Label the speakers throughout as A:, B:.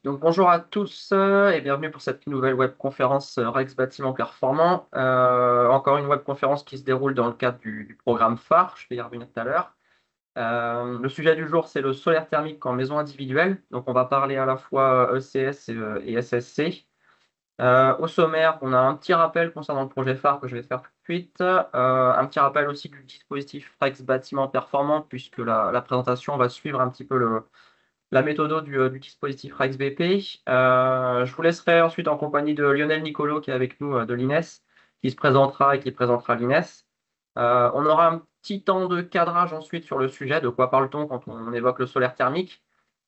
A: Donc bonjour à tous et bienvenue pour cette nouvelle webconférence Rex Bâtiment Performant. Encore une webconférence qui se déroule dans le cadre du programme phare, je vais y revenir tout à l'heure. Le sujet du jour, c'est le solaire thermique en maison individuelle. Donc on va parler à la fois ECS et SSC. Au sommaire, on a un petit rappel concernant le projet phare que je vais faire tout de suite. Un petit rappel aussi du dispositif Rex Bâtiment Performant puisque la présentation va suivre un petit peu la méthode du dispositif RexBP. Je vous laisserai ensuite en compagnie de Lionel Nicolo qui est avec nous de l'INES, qui se présentera et qui présentera l'INES. On aura un petit temps de cadrage ensuite sur le sujet, de quoi parle-t-on quand on évoque le solaire thermique.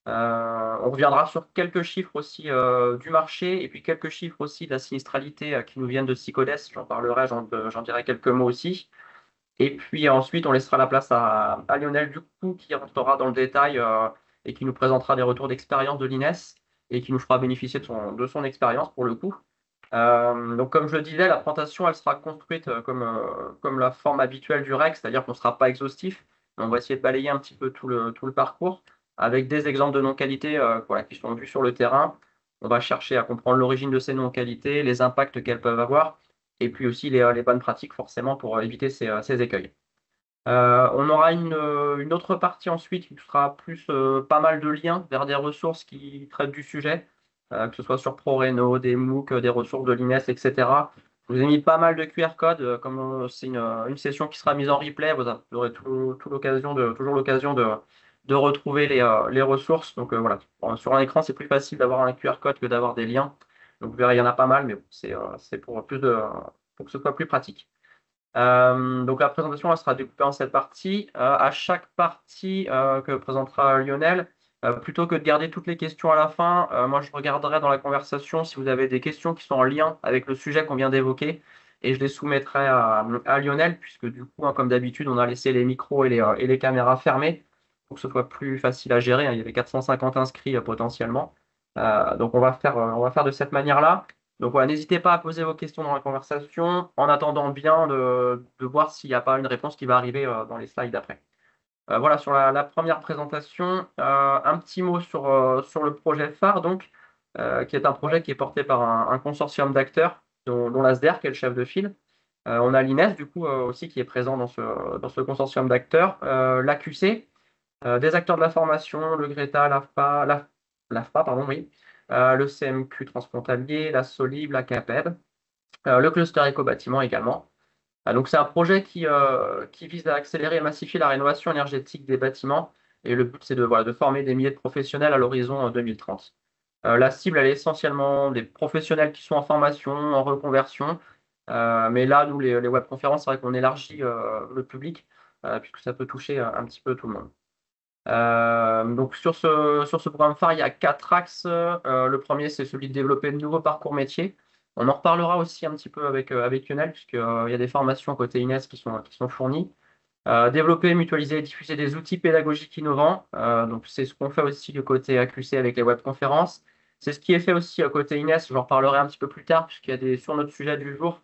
A: On reviendra sur quelques chiffres aussi du marché et puis quelques chiffres aussi de la sinistralité qui nous viennent de Sycodes. J'en parlerai, j'en dirai quelques mots aussi. Et puis ensuite, on laissera la place à Lionel Ducou qui rentrera dans le détail et qui nous présentera des retours d'expérience de l'INES et qui nous fera bénéficier de son expérience pour le coup. Donc comme je le disais, la présentation, elle sera construite comme la forme habituelle du REC, c'est-à-dire qu'on ne sera pas exhaustif. On va essayer de balayer un petit peu tout le parcours avec des exemples de non-qualité voilà, qui sont vus sur le terrain. On va chercher à comprendre l'origine de ces non-qualités, les impacts qu'elles peuvent avoir, et puis aussi les bonnes pratiques forcément pour éviter ces écueils. On aura une autre partie ensuite qui sera plus pas mal de liens vers des ressources qui traitent du sujet, que ce soit sur ProReno, des MOOC, des ressources de l'INES, etc. Je vous ai mis pas mal de QR codes, comme c'est une session qui sera mise en replay, vous aurez toujours l'occasion de retrouver les ressources. Donc voilà, sur un écran, c'est plus facile d'avoir un QR code que d'avoir des liens. Donc vous verrez, il y en a pas mal, mais bon, c'est pour que ce soit plus pratique. Donc la présentation elle sera découpée en 7 parties. À chaque partie que présentera Lionel, plutôt que de garder toutes les questions à la fin, moi je regarderai dans la conversation si vous avez des questions qui sont en lien avec le sujet qu'on vient d'évoquer et je les soumettrai à Lionel puisque du coup, hein, comme d'habitude, on a laissé les micros et les caméras fermés pour que ce soit plus facile à gérer, hein. Il y avait 450 inscrits potentiellement. Donc on va faire de cette manière-là. Donc voilà, n'hésitez pas à poser vos questions dans la conversation en attendant bien de voir s'il n'y a pas une réponse qui va arriver dans les slides d'après. Voilà, sur la première présentation, un petit mot sur le projet phare, donc, qui est un projet qui est porté par un consortium d'acteurs, dont l'ASDER, qui est le chef de file. On a l'INES, du coup, aussi, qui est présent dans ce consortium d'acteurs, l'AQC, des acteurs de la formation, le GRETA, l'AFPA, pardon, oui, le CMQ transfrontalier, la Solib, la CAPEB, le cluster éco-bâtiment également. Donc c'est un projet qui vise à accélérer et massifier la rénovation énergétique des bâtiments et le but c'est de former des milliers de professionnels à l'horizon 2030. La cible elle est essentiellement des professionnels qui sont en formation, en reconversion, mais là nous les webconférences c'est vrai qu'on élargit le public puisque ça peut toucher un petit peu tout le monde. Donc sur ce programme phare, il y a 4 axes. Le premier, c'est celui de développer de nouveaux parcours métiers. On en reparlera aussi un petit peu avec Lionel, puisqu'il y a des formations côté INES qui sont fournies. Développer, mutualiser et diffuser des outils pédagogiques innovants. Donc c'est ce qu'on fait aussi du côté AQC avec les webconférences. C'est ce qui est fait aussi côté INES, j'en reparlerai un petit peu plus tard, puisqu'il y a sur notre sujet du jour,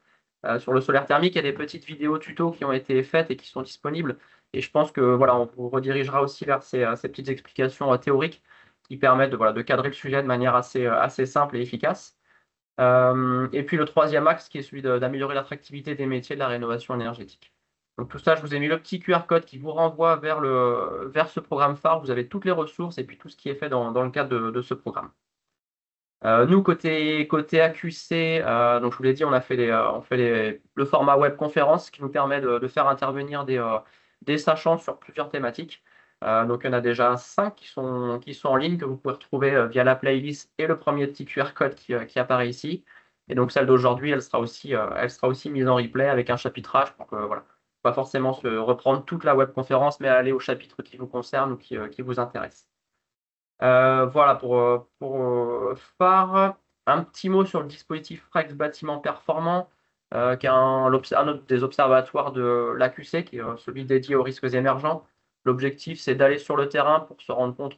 A: sur le solaire thermique, il y a des petites vidéos tutos qui ont été faites et qui sont disponibles. Et je pense que voilà, on vous redirigera aussi vers ces petites explications théoriques qui permettent de cadrer le sujet de manière assez simple et efficace. Et puis le troisième axe qui est celui d'améliorer l'attractivité des métiers de la rénovation énergétique. Donc tout ça, je vous ai mis le petit QR code qui vous renvoie vers ce programme phare. Vous avez toutes les ressources et puis tout ce qui est fait dans le cadre de ce programme. Nous, côté AQC, donc je vous l'ai dit, on fait le format web conférence qui nous permet de faire intervenir des sachants sur plusieurs thématiques. Donc il y en a déjà 5 qui sont en ligne que vous pouvez retrouver via la playlist et le premier petit QR code qui apparaît ici. Et donc celle d'aujourd'hui, elle sera aussi mise en replay avec un chapitrage pour que voilà, pas forcément se reprendre toute la web conférence, mais aller au chapitre qui vous concerne ou qui vous intéresse. Voilà pour phare. Un petit mot sur le dispositif Rex Bâtiment Performant, qui est un autre des observatoires de l'AQC, qui est celui dédié aux risques émergents. L'objectif, c'est d'aller sur le terrain pour se rendre compte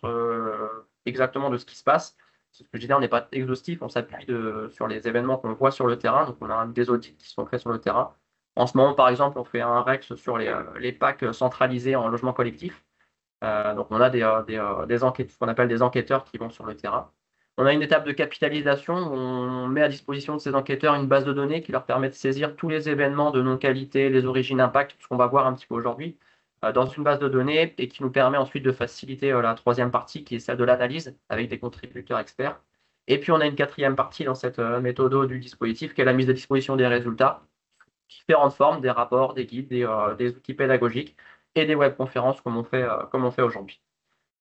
A: exactement de ce qui se passe. C'est ce que je disais, on n'est pas exhaustif, on s'appuie sur les événements qu'on voit sur le terrain. Donc, on a des audits qui sont faits sur le terrain. En ce moment, par exemple, on fait un REX sur les packs centralisés en logement collectif. Donc on a ce qu'on appelle des enquêteurs qui vont sur le terrain. On a une étape de capitalisation où on met à disposition de ces enquêteurs une base de données qui leur permet de saisir tous les événements de non-qualité, les origines impact, ce qu'on va voir un petit peu aujourd'hui, dans une base de données et qui nous permet ensuite de faciliter la troisième partie qui est celle de l'analyse avec des contributeurs experts. Et puis on a une quatrième partie dans cette méthode du dispositif qui est la mise à disposition des résultats, différentes formes, des rapports, des guides, des outils pédagogiques et des webconférences comme on fait aujourd'hui.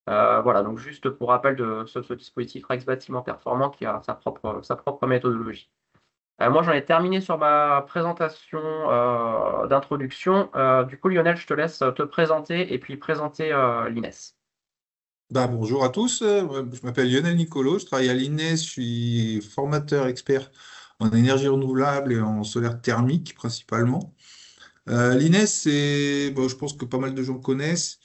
A: Voilà, donc juste pour rappel de ce dispositif Rex Bâtiment Performant qui a sa propre méthodologie. Moi, j'en ai terminé sur ma présentation d'introduction. Du coup, Lionel, je te laisse te présenter et puis présenter l'INES.
B: Bah, bonjour à tous, je m'appelle Lionel Nicolo, je travaille à l'INES, je suis formateur expert en énergie renouvelable et en solaire thermique principalement. L'INES, bon, je pense que pas mal de gens connaissent.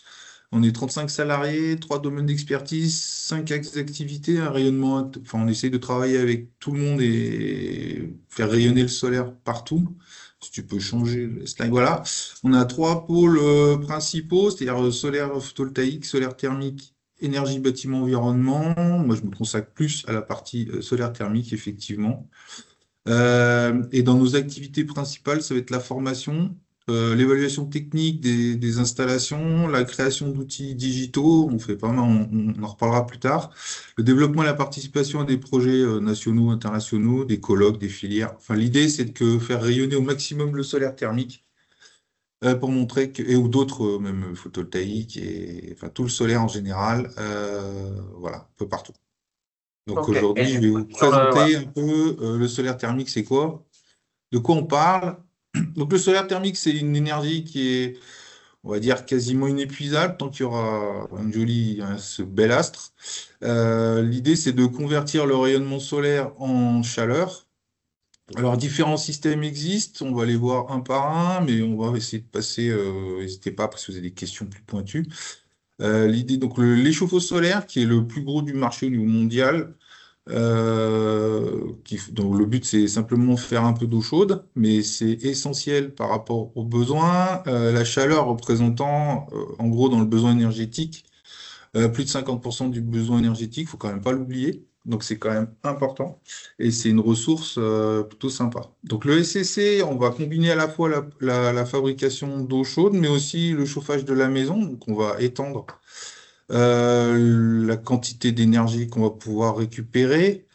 B: On est 35 salariés, 3 domaines d'expertise, 5 axes d'activité, un rayonnement, enfin on essaye de travailler avec tout le monde et faire rayonner le solaire partout. Si tu peux changer le slide, voilà. On a 3 pôles principaux, c'est-à-dire solaire photovoltaïque, solaire thermique, énergie bâtiment environnement. Moi je me consacre plus à la partie solaire thermique, effectivement. Et dans nos activités principales, ça va être la formation, l'évaluation technique des installations, la création d'outils digitaux, on fait pas mal, on en reparlera plus tard, le développement et la participation à des projets nationaux, internationaux, des colloques, des filières. Enfin, l'idée, c'est de faire rayonner au maximum le solaire thermique pour montrer que, et ou d'autres, même photovoltaïques, et enfin tout le solaire en général, voilà, un peu partout. Donc
A: Ok, et
B: aujourd'hui, je
A: du
B: vais
A: coup,
B: vous présenter un peu le solaire thermique, c'est quoi? De quoi on parle? Donc le solaire thermique, c'est une énergie qui est, on va dire, quasiment inépuisable tant qu'il y aura ce bel astre. L'idée, c'est de convertir le rayonnement solaire en chaleur. Alors, différents systèmes existent, on va les voir un par un, mais on va essayer de passer, n'hésitez pas parce que vous avez des questions plus pointues. L'idée, donc l'échauffe-eau solaire, qui est le plus gros du marché au niveau mondial, donc le but, c'est simplement faire un peu d'eau chaude, mais c'est essentiel par rapport aux besoins. La chaleur représentant, en gros, dans le besoin énergétique, plus de 50% du besoin énergétique, faut quand même pas l'oublier. Donc c'est quand même important et c'est une ressource plutôt sympa. Donc le SCC, on va combiner à la fois la fabrication d'eau chaude, mais aussi le chauffage de la maison. Donc on va étendre la quantité d'énergie qu'on va pouvoir récupérer.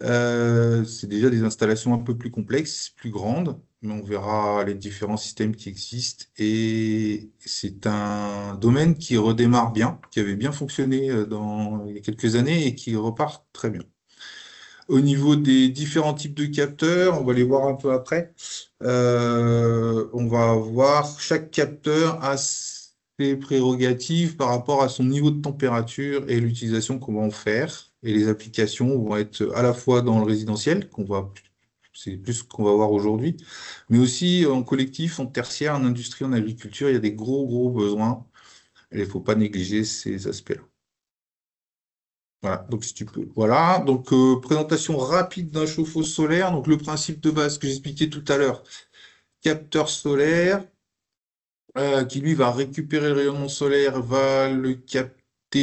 B: C'est déjà des installations un peu plus complexes, plus grandes, mais on verra les différents systèmes qui existent. Et c'est un domaine qui redémarre bien, qui avait bien fonctionné il y a quelques années et qui repart très bien. Au niveau des différents types de capteurs, on va les voir un peu après. On va voir chaque capteur a ses prérogatives par rapport à son niveau de température et l'utilisation qu'on va en faire. Et les applications vont être à la fois dans le résidentiel, c'est plus ce qu'on va voir aujourd'hui, mais aussi en collectif, en tertiaire, en industrie, en agriculture. Il y a des gros besoins et il ne faut pas négliger ces aspects-là. Voilà, donc si tu peux. Voilà, donc présentation rapide d'un chauffe-eau solaire. Donc le principe de base que j'expliquais tout à l'heure, capteur solaire qui lui va récupérer le rayonnement solaire, va le capter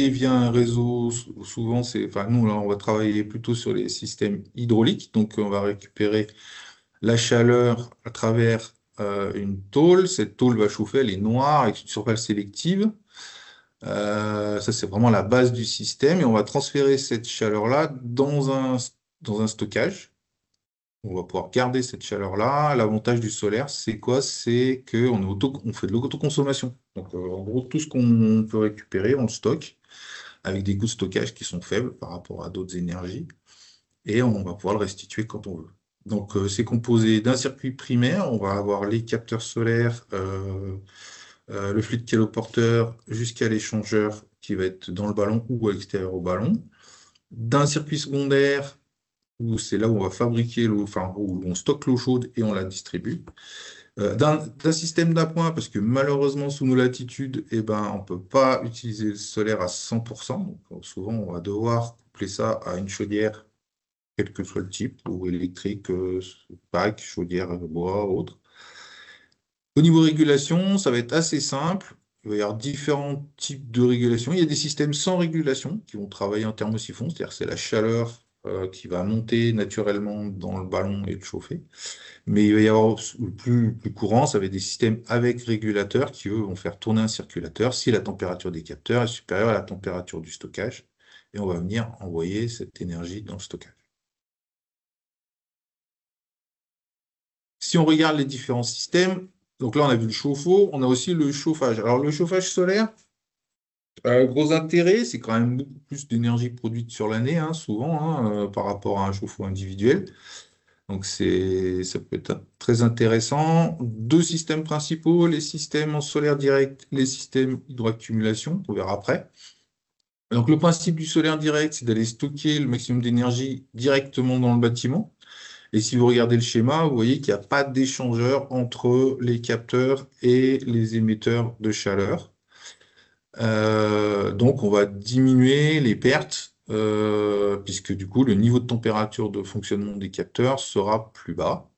B: via un réseau. Souvent, enfin nous là, on va travailler plutôt sur les systèmes hydrauliques. Donc on va récupérer la chaleur à travers une tôle. Cette tôle va chauffer, elle est noire avec une surface sélective. Ça, c'est vraiment la base du système et on va transférer cette chaleur-là dans un stockage. On va pouvoir garder cette chaleur-là. L'avantage du solaire, c'est quoi? C'est on fait de l'autoconsommation. Donc, en gros, tout ce qu'on peut récupérer, on le stocke avec des coûts de stockage qui sont faibles par rapport à d'autres énergies et on va pouvoir le restituer quand on veut. Donc, c'est composé d'un circuit primaire. On va avoir les capteurs solaires, le fluide caloporteur jusqu'à l'échangeur qui va être dans le ballon ou à l'extérieur au ballon. D'un circuit secondaire, où c'est là où on va fabriquer l'eau, enfin, où on stocke l'eau chaude et on la distribue. D'un système d'appoint, parce que malheureusement, sous nos latitudes, eh ben, on ne peut pas utiliser le solaire à 100%. Donc, souvent, on va devoir coupler ça à une chaudière, quel que soit le type, ou électrique, pack, chaudière, bois, autre. Au niveau régulation, ça va être assez simple. Il va y avoir différents types de régulation. Il y a des systèmes sans régulation qui vont travailler en thermosiphon, c'est-à-dire que c'est la chaleur qui va monter naturellement dans le ballon et le chauffer. Mais il va y avoir le plus courant, ça va être des systèmes avec régulateurs qui, eux, vont faire tourner un circulateur si la température des capteurs est supérieure à la température du stockage. Et on va venir envoyer cette énergie dans le stockage. Si on regarde les différents systèmes, donc là, on a vu le chauffe-eau, on a aussi le chauffage. Alors, le chauffage solaire, gros intérêt, c'est quand même beaucoup plus d'énergie produite sur l'année, hein, souvent, hein, par rapport à un chauffe-eau individuel. Donc, ça peut être très intéressant. Deux systèmes principaux, les systèmes en solaire direct, les systèmes hydroaccumulation, on verra après. Donc, le principe du solaire direct, c'est d'aller stocker le maximum d'énergie directement dans le bâtiment. Et si vous regardez le schéma, vous voyez qu'il n'y a pas d'échangeur entre les capteurs et les émetteurs de chaleur. Donc, on va diminuer les pertes, puisque du coup, le niveau de température de fonctionnement des capteurs sera plus bas.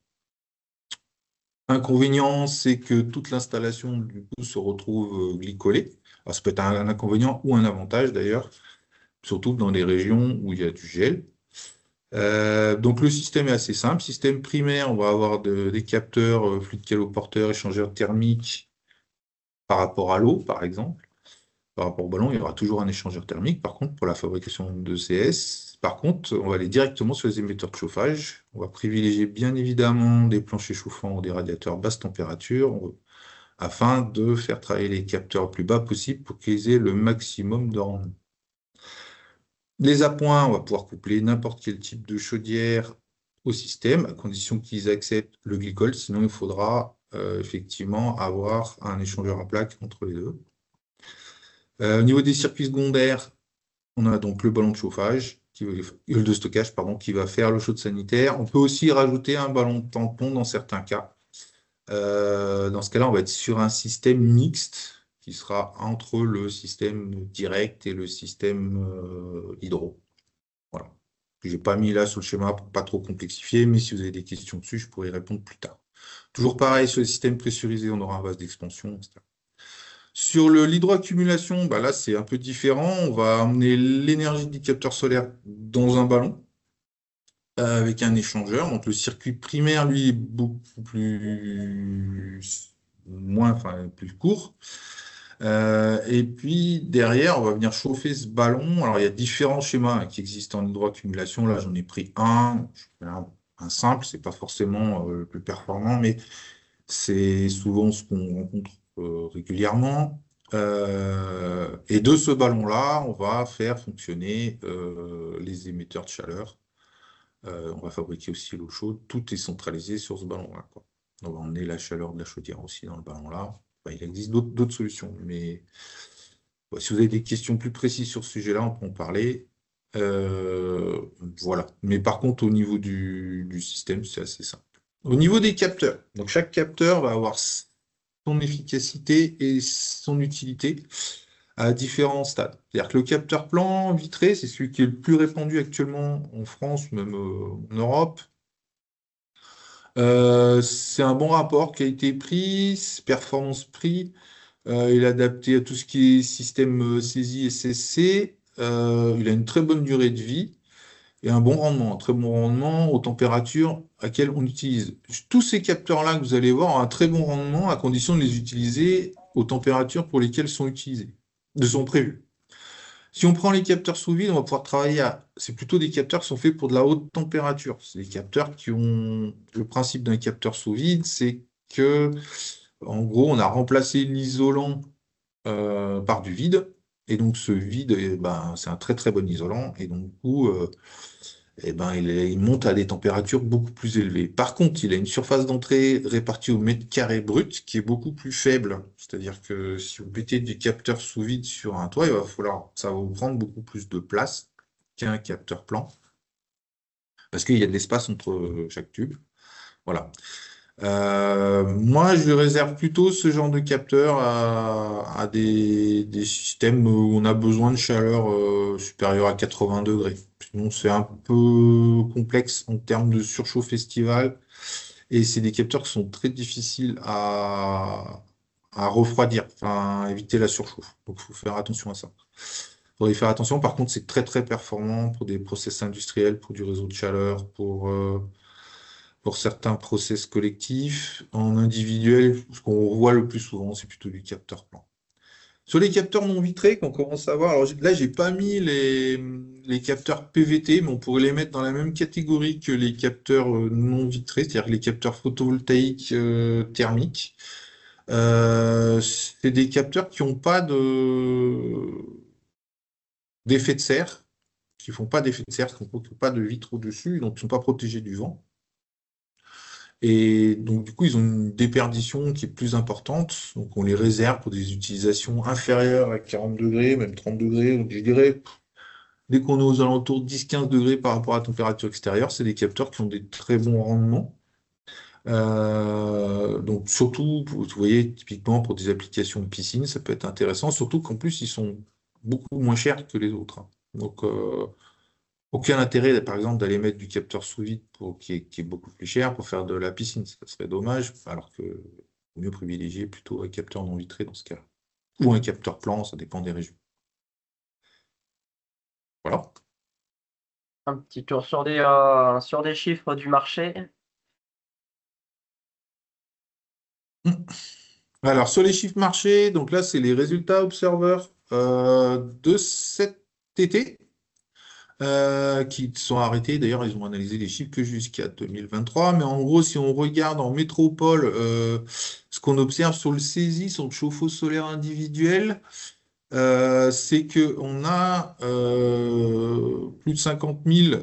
B: Inconvénient, c'est que toute l'installation, du coup, se retrouve glycolée. Alors, ça peut être un inconvénient ou un avantage, d'ailleurs, surtout dans les régions où il y a du gel. Donc, le système est assez simple. Système primaire, on va avoir des capteurs, fluides caloporteurs, échangeurs thermiques par rapport à l'eau, par exemple. Par rapport au ballon, il y aura toujours un échangeur thermique. Par contre, pour la fabrication de CS, par contre, on va aller directement sur les émetteurs de chauffage. On va privilégier bien évidemment des planchers chauffants ou des radiateurs basse température afin de faire travailler les capteurs le plus bas possible pour qu'ils aient le maximum de rendement. Les appoints, on va pouvoir coupler n'importe quel type de chaudière au système, à condition qu'ils acceptent le glycol. Sinon, il faudra effectivement avoir un échangeur à plaques entre les deux. Au niveau des circuits secondaires, on a donc le ballon de chauffage, de stockage, pardon, qui va faire le chaud sanitaire. On peut aussi rajouter un ballon de tampon dans certains cas. Dans ce cas-là, on va être sur un système mixte qui sera entre le système direct et le système hydro. Voilà. Je n'ai pas mis là sur le schéma pour pas trop complexifier, mais si vous avez des questions dessus, je pourrai y répondre plus tard. Toujours pareil, sur les systèmes pressurisés, on aura un vase d'expansion, etc. Sur l'hydroaccumulation, bah là, c'est un peu différent. On va emmener l'énergie du capteur solaire dans un ballon avec un échangeur. Donc, le circuit primaire, lui, est beaucoup plus court. Et puis, derrière, on va venir chauffer ce ballon. Alors, il y a différents schémas qui existent en hydroaccumulation. Là, j'en ai pris un. Un simple, c'est pas forcément le plus performant, mais c'est souvent ce qu'on rencontre régulièrement. Et de ce ballon-là, on va faire fonctionner les émetteurs de chaleur. On va fabriquer aussi l'eau chaude. Tout est centralisé sur ce ballon-là, quoi. On va emmener la chaleur de la chaudière aussi dans le ballon-là. Enfin, il existe d'autres solutions, mais si vous avez des questions plus précises sur ce sujet-là, on peut en parler. Voilà. Mais par contre, au niveau du système, c'est assez simple. Au niveau des capteurs, donc chaque capteur va avoir son efficacité et son utilité à différents stades. C'est-à-dire que le capteur plan vitré, c'est celui qui est le plus répandu actuellement en France, même en Europe. C'est un bon rapport qualité-prix, performance-prix. Il est adapté à tout ce qui est système saisie et CSC. Il a une très bonne durée de vie et un bon rendement, un très bon rendement aux températures à laquelle on utilise. Tous ces capteurs-là que vous allez voir ont un très bon rendement à condition de les utiliser aux températures pour lesquelles sont prévus. Si on prend les capteurs sous vide, on va pouvoir travailler C'est plutôt des capteurs qui sont faits pour de la haute température. C'est des capteurs qui ont... Le principe d'un capteur sous vide, c'est que, en gros, on a remplacé l'isolant par du vide. Et donc, ce vide, c'est un très très bon isolant. Et donc, du coup, il monte à des températures beaucoup plus élevées. Par contre, il a une surface d'entrée répartie au mètre carré brut qui est beaucoup plus faible. C'est-à-dire que si vous mettez des capteurs sous vide sur un toit, ça va vous prendre beaucoup plus de place qu'un capteur plan. Parce qu'il y a de l'espace entre chaque tube. Voilà. Moi, je réserve plutôt ce genre de capteur à des systèmes où on a besoin de chaleur supérieure à 80 degrés. Sinon, c'est un peu complexe en termes de surchauffe estivale et c'est des capteurs qui sont très difficiles à refroidir, enfin, à éviter la surchauffe. Donc, il faut faire attention à ça. faudrait y faire attention. Par contre, c'est très très performant pour des process industriels, pour du réseau de chaleur, pour certains process collectifs. En individuel, ce qu'on voit le plus souvent, c'est plutôt du capteur plan. Sur les capteurs non vitrés qu'on commence à voir, alors là, j'ai pas mis les capteurs PVT, mais on pourrait les mettre dans la même catégorie que les capteurs non vitrés, c'est-à-dire les capteurs photovoltaïques thermiques. C'est des capteurs qui n'ont pas d'effet de serre, qui font pas d'effet de serre, qui n'ont pas de vitre au-dessus, donc qui ne sont pas protégés du vent. Et donc, du coup, ils ont une déperdition qui est plus importante. Donc, on les réserve pour des utilisations inférieures à 40 degrés, même 30 degrés. Donc, je dirais, dès qu'on est aux alentours de 10-15 degrés par rapport à la température extérieure, c'est des capteurs qui ont des très bons rendements. Donc, surtout, vous voyez, typiquement pour des applications de piscine, ça peut être intéressant. Surtout qu'en plus, ils sont beaucoup moins chers que les autres, hein. Donc, aucun intérêt, par exemple, d'aller mettre du capteur sous vide qui est beaucoup plus cher pour faire de la piscine. Ça serait dommage, alors que vaut mieux privilégier plutôt un capteur non vitré dans ce cas. Ou un capteur plan, ça dépend des régions. Voilà.
A: Un petit tour sur des chiffres du marché.
B: Alors, sur les chiffres marchés, donc là, c'est les résultats Observer de cet été qui sont arrêtés. D'ailleurs, ils ont analysé les chiffres que jusqu'à 2023. Mais en gros, si on regarde en métropole, ce qu'on observe sur le saisie, sur le chauffe-eau solaire individuel, c'est qu'on a plus de 50 000,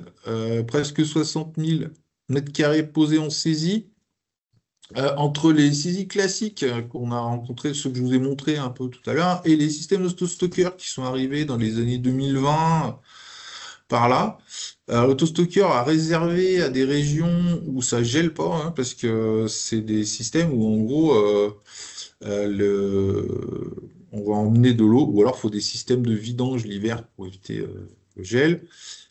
B: presque 60 000 mètres carrés posés en saisie. Entre les saisies classiques qu'on a rencontrées, ceux que je vous ai montrés un peu tout à l'heure, et les systèmes autostockers qui sont arrivés dans les années 2020, par là. L'autostocker a réservé à des régions où ça gèle pas, hein, parce que c'est des systèmes où en gros on va emmener de l'eau, ou alors il faut des systèmes de vidange l'hiver pour éviter le gel.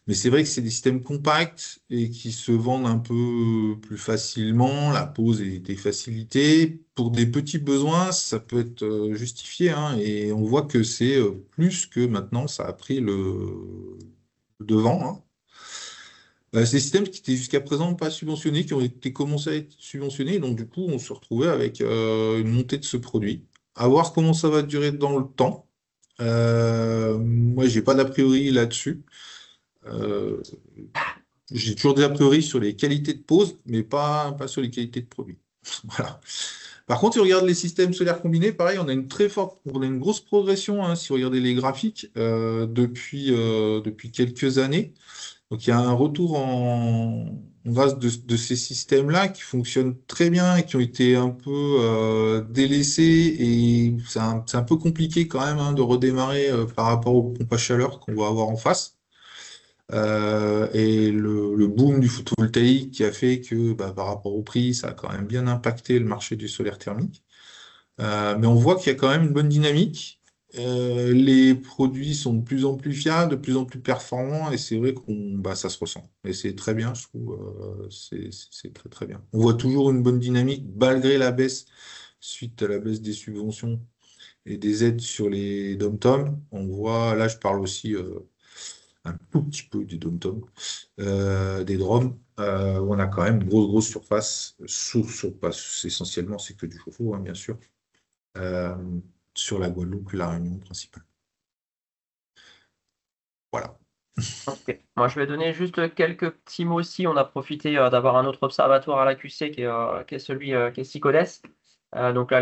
B: Mais c'est vrai que c'est des systèmes compacts et qui se vendent un peu plus facilement. La pose est facilitée. Pour des petits besoins, ça peut être justifié, hein, et on voit que c'est plus que maintenant, ça a pris le devant, hein. C'est des systèmes qui étaient jusqu'à présent pas subventionnés, qui ont été commencé à être subventionnés. Donc, du coup, on se retrouvait avec une montée de ce produit. À voir comment ça va durer dans le temps. Moi, j'ai pas d'a priori là-dessus. Euh, j'ai toujours des a priori sur les qualités de pose, mais pas sur les qualités de produit. Voilà. Par contre, si on regarde les systèmes solaires combinés, pareil, on a une grosse progression, hein, si vous regardez les graphiques, depuis quelques années. Donc il y a un retour en grâce de ces systèmes-là qui fonctionnent très bien et qui ont été un peu délaissés, et c'est un peu compliqué quand même, hein, de redémarrer par rapport aux pompes à chaleur qu'on va avoir en face. Et le boom du photovoltaïque qui a fait que bah, par rapport au prix, ça a quand même bien impacté le marché du solaire thermique. Mais on voit qu'il y a quand même une bonne dynamique. Les produits sont de plus en plus fiables, de plus en plus performants, et c'est vrai bah, ça se ressent. Et c'est très bien, je trouve. C'est très très bien. On voit toujours une bonne dynamique malgré la baisse suite à la baisse des subventions et des aides sur les dom-tom. On voit, là je parle aussi un tout petit peu des dom-tom, des DROM, où on a quand même une grosse surface, surface essentiellement, c'est que du chauffe-eau, hein, bien sûr, euh, sur la Guadeloupe, la Réunion principale. Voilà.
A: Ok. Moi, je vais donner juste quelques petits mots aussi. On a profité d'avoir un autre observatoire à l'AQC qui est celui qui est SICODES. Donc là,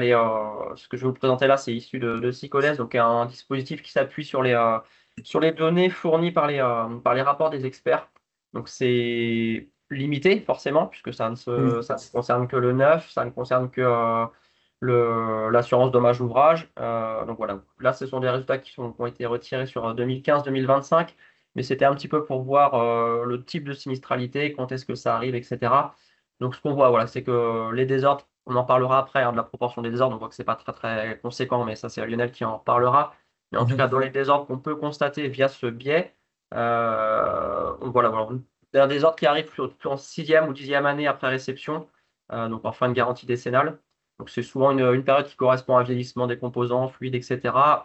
A: ce que je vais vous présenter là, c'est issu de SICODES, donc un dispositif qui s'appuie sur les données fournies par les rapports des experts. Donc c'est limité forcément, puisque
B: Oui.
A: ça ne concerne que le neuf, ça ne concerne que l'assurance dommage ouvrage. Donc voilà, là, ce sont des résultats qui ont été retirés sur 2015-2025, mais c'était un petit peu pour voir le type de sinistralité, quand est-ce que ça arrive, etc. Donc ce qu'on voit, voilà, c'est que les désordres, on en parlera après, hein, de la proportion des désordres, on voit que c'est pas très très conséquent, mais ça c'est Lionel qui en parlera. Mais en tout cas,
B: Mhm.
A: dans les désordres qu'on peut constater via ce biais, voilà, un désordre qui arrive en sixième ou dixième année après réception, donc en fin de garantie décennale. Donc c'est souvent une période qui correspond à un vieillissement des composants, fluides, etc.,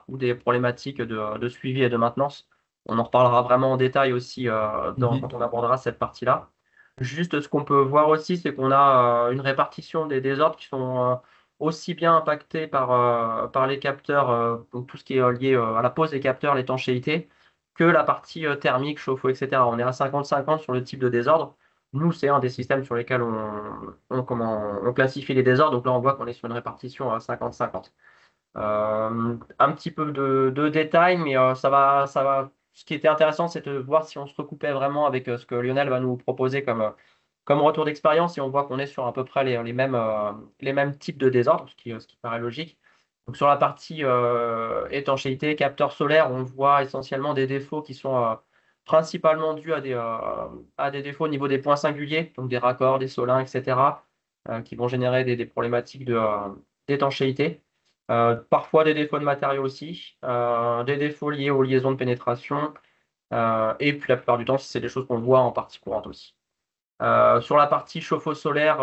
A: ou des problématiques de suivi et de maintenance. On en reparlera vraiment en détail aussi quand
B: Mhm.
A: on abordera cette partie-là. Juste ce qu'on peut voir aussi, c'est qu'on a une répartition des désordres qui sont aussi bien impactés par les capteurs, donc tout ce qui est lié à la pose des capteurs, l'étanchéité, que la partie thermique, chauffe-eau, etc. On est à 50-50 sur le type de désordre. Nous, c'est un des systèmes sur lesquels on classifie les désordres. Donc là, on voit qu'on est sur une répartition à 50-50. Un petit peu de détails, mais ça va. Ce qui était intéressant, c'est de voir si on se recoupait vraiment avec ce que Lionel va nous proposer comme retour d'expérience, et on voit qu'on est sur à peu près les mêmes types de désordres, ce qui paraît logique. Donc sur la partie étanchéité, capteur solaire, on voit essentiellement des défauts qui sont principalement dus à des défauts au niveau des points singuliers, donc des raccords, des solins, etc., qui vont générer des problématiques d'étanchéité. Parfois des défauts de matériaux aussi, des défauts liés aux liaisons de pénétration, et puis la plupart du temps, c'est des choses qu'on voit en partie courante aussi. Sur la partie chauffe-eau solaire,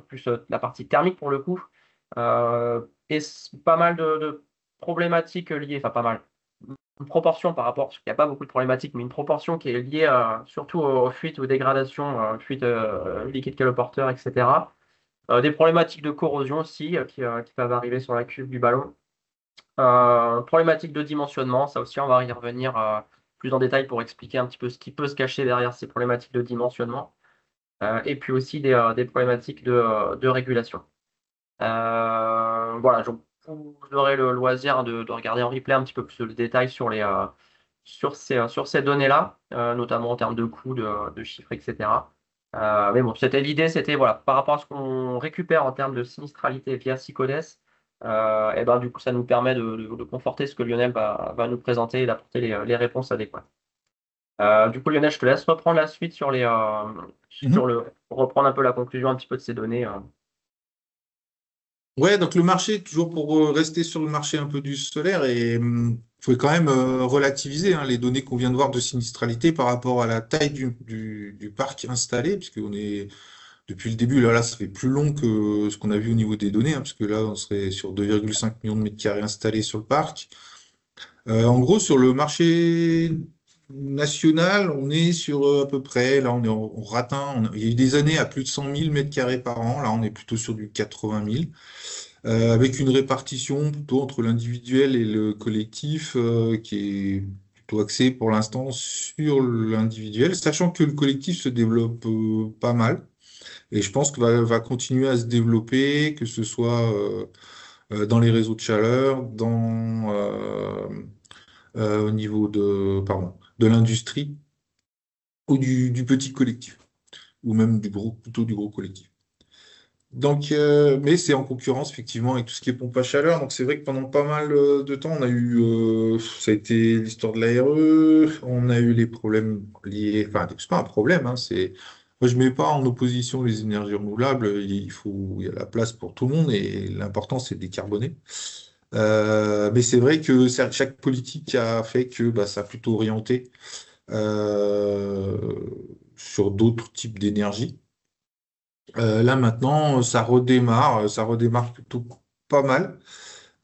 A: plus la partie thermique pour le coup, et pas mal de problématiques liées, enfin pas mal, une proportion par rapport, parce qu'il n'y a pas beaucoup de problématiques, mais une proportion qui est liée surtout aux fuites, aux dégradations, fuites liquide caloporteur, etc. Des problématiques de corrosion aussi qui peuvent arriver sur la cuve du ballon. Problématique de dimensionnement, ça aussi on va y revenir plus en détail pour expliquer un petit peu ce qui peut se cacher derrière ces problématiques de dimensionnement. Et puis aussi des problématiques de régulation. Voilà, donc vous aurez le loisir de regarder en replay un petit peu plus de détails sur ces données-là, notamment en termes de coûts, de chiffres, etc. Mais bon, c'était l'idée, c'était voilà, par rapport à ce qu'on récupère en termes de sinistralité via Sycodes, et ben, du coup, ça nous permet de conforter ce que Lionel va nous présenter et d'apporter les réponses adéquates. Du coup, Lionel, je te laisse reprendre la suite
B: Mhm.
A: reprendre un peu la conclusion un petit peu de ces données.
B: Ouais, donc le marché, toujours pour rester sur le marché un peu du solaire, et faut quand même relativiser hein, les données qu'on vient de voir de sinistralité par rapport à la taille du parc installé, puisque on est depuis le début, là, ça fait plus long que ce qu'on a vu au niveau des données, hein, parce que là, on serait sur 2,5 millions de mètres carrés installés sur le parc. En gros, sur le marché national, on est sur à peu près, là, on rate il y a eu des années à plus de 100 000 mètres carrés par an, là, on est plutôt sur du 80 000, avec une répartition plutôt entre l'individuel et le collectif, qui est plutôt axée pour l'instant sur l'individuel, sachant que le collectif se développe pas mal. Et je pense que va continuer à se développer, que ce soit dans les réseaux de chaleur, au niveau de l'industrie ou du petit collectif, ou même plutôt du gros collectif. Donc, mais c'est en concurrence effectivement avec tout ce qui est pompe à chaleur. Donc c'est vrai que pendant pas mal de temps, on a eu, ça a été l'histoire de l'ARE, on a eu les problèmes liés, enfin c'est pas un problème, hein, moi je mets pas en opposition les énergies renouvelables. Il y a la place pour tout le monde et l'important c'est de décarboner. Mais c'est vrai que chaque politique a fait que bah, ça a plutôt orienté euh, sur d'autres types d'énergie. Là maintenant, ça redémarre plutôt pas mal.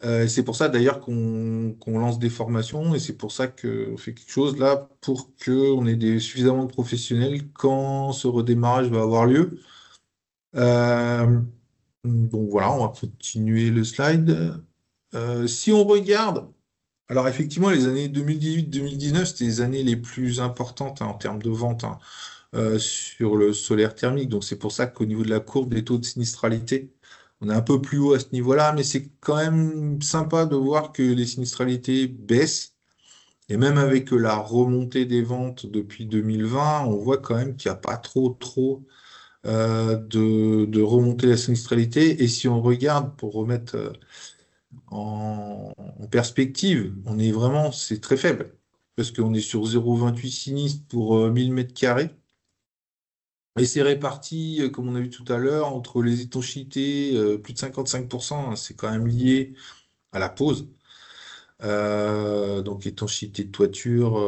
B: Et c'est pour ça d'ailleurs qu'on lance des formations et c'est pour ça qu'on fait quelque chose là pour qu'on ait suffisamment de professionnels quand ce redémarrage va avoir lieu. Euh, donc voilà, on va continuer le slide. Si on regarde, alors effectivement, les années 2018-2019, c'était les années les plus importantes hein, en termes de vente hein, sur le solaire thermique. Donc c'est pour ça qu'au niveau de la courbe des taux de sinistralité, on est un peu plus haut à ce niveau-là, mais c'est quand même sympa de voir que les sinistralités baissent. Et même avec la remontée des ventes depuis 2020, on voit quand même qu'il n'y a pas trop de remontée de la sinistralité. Et si on regarde pour remettre en perspective, c'est très faible. Parce qu'on est sur 0,28 sinistres pour 1000 mètres carrés. Et c'est réparti, comme on a vu tout à l'heure, entre les étanchéités, plus de 55%, hein, c'est quand même lié à la pose. Donc étanchéité de toiture,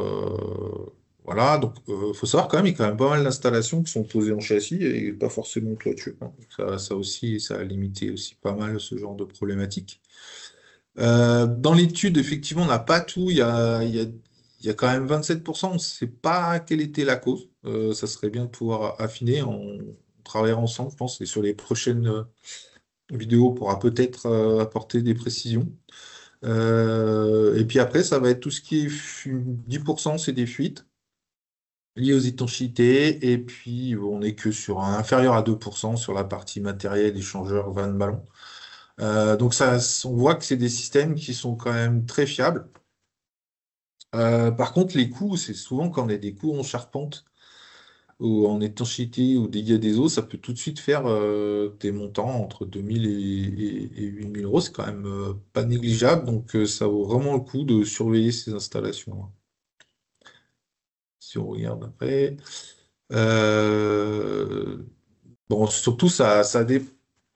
B: Voilà, donc faut savoir quand même, il y a quand même pas mal d'installations qui sont posées en châssis et pas forcément en toiture, hein. Donc ça aussi, ça a limité aussi pas mal ce genre de problématique. Dans l'étude, effectivement, on n'a pas tout. Il y a quand même 27%. On ne sait pas quelle était la cause. Ça serait bien de pouvoir affiner. On travaillera ensemble, je pense, et sur les prochaines vidéos, on pourra peut-être apporter des précisions. Et puis après, ça va être tout ce qui est 10%, c'est des fuites liées aux étanchéités. Et puis, on n'est que sur un inférieur à 2% sur la partie matériel, échangeur, van, ballon. Donc ça, on voit que c'est des systèmes qui sont quand même très fiables. Par contre, les coûts, c'est souvent quand on a des coûts en charpente ou en étanchéité ou dégâts des eaux, ça peut tout de suite faire des montants entre 2000 et 8000 euros. C'est quand même pas négligeable. Donc ça vaut vraiment le coup de surveiller ces installations, hein. Si on regarde après. Euh, Bon, surtout,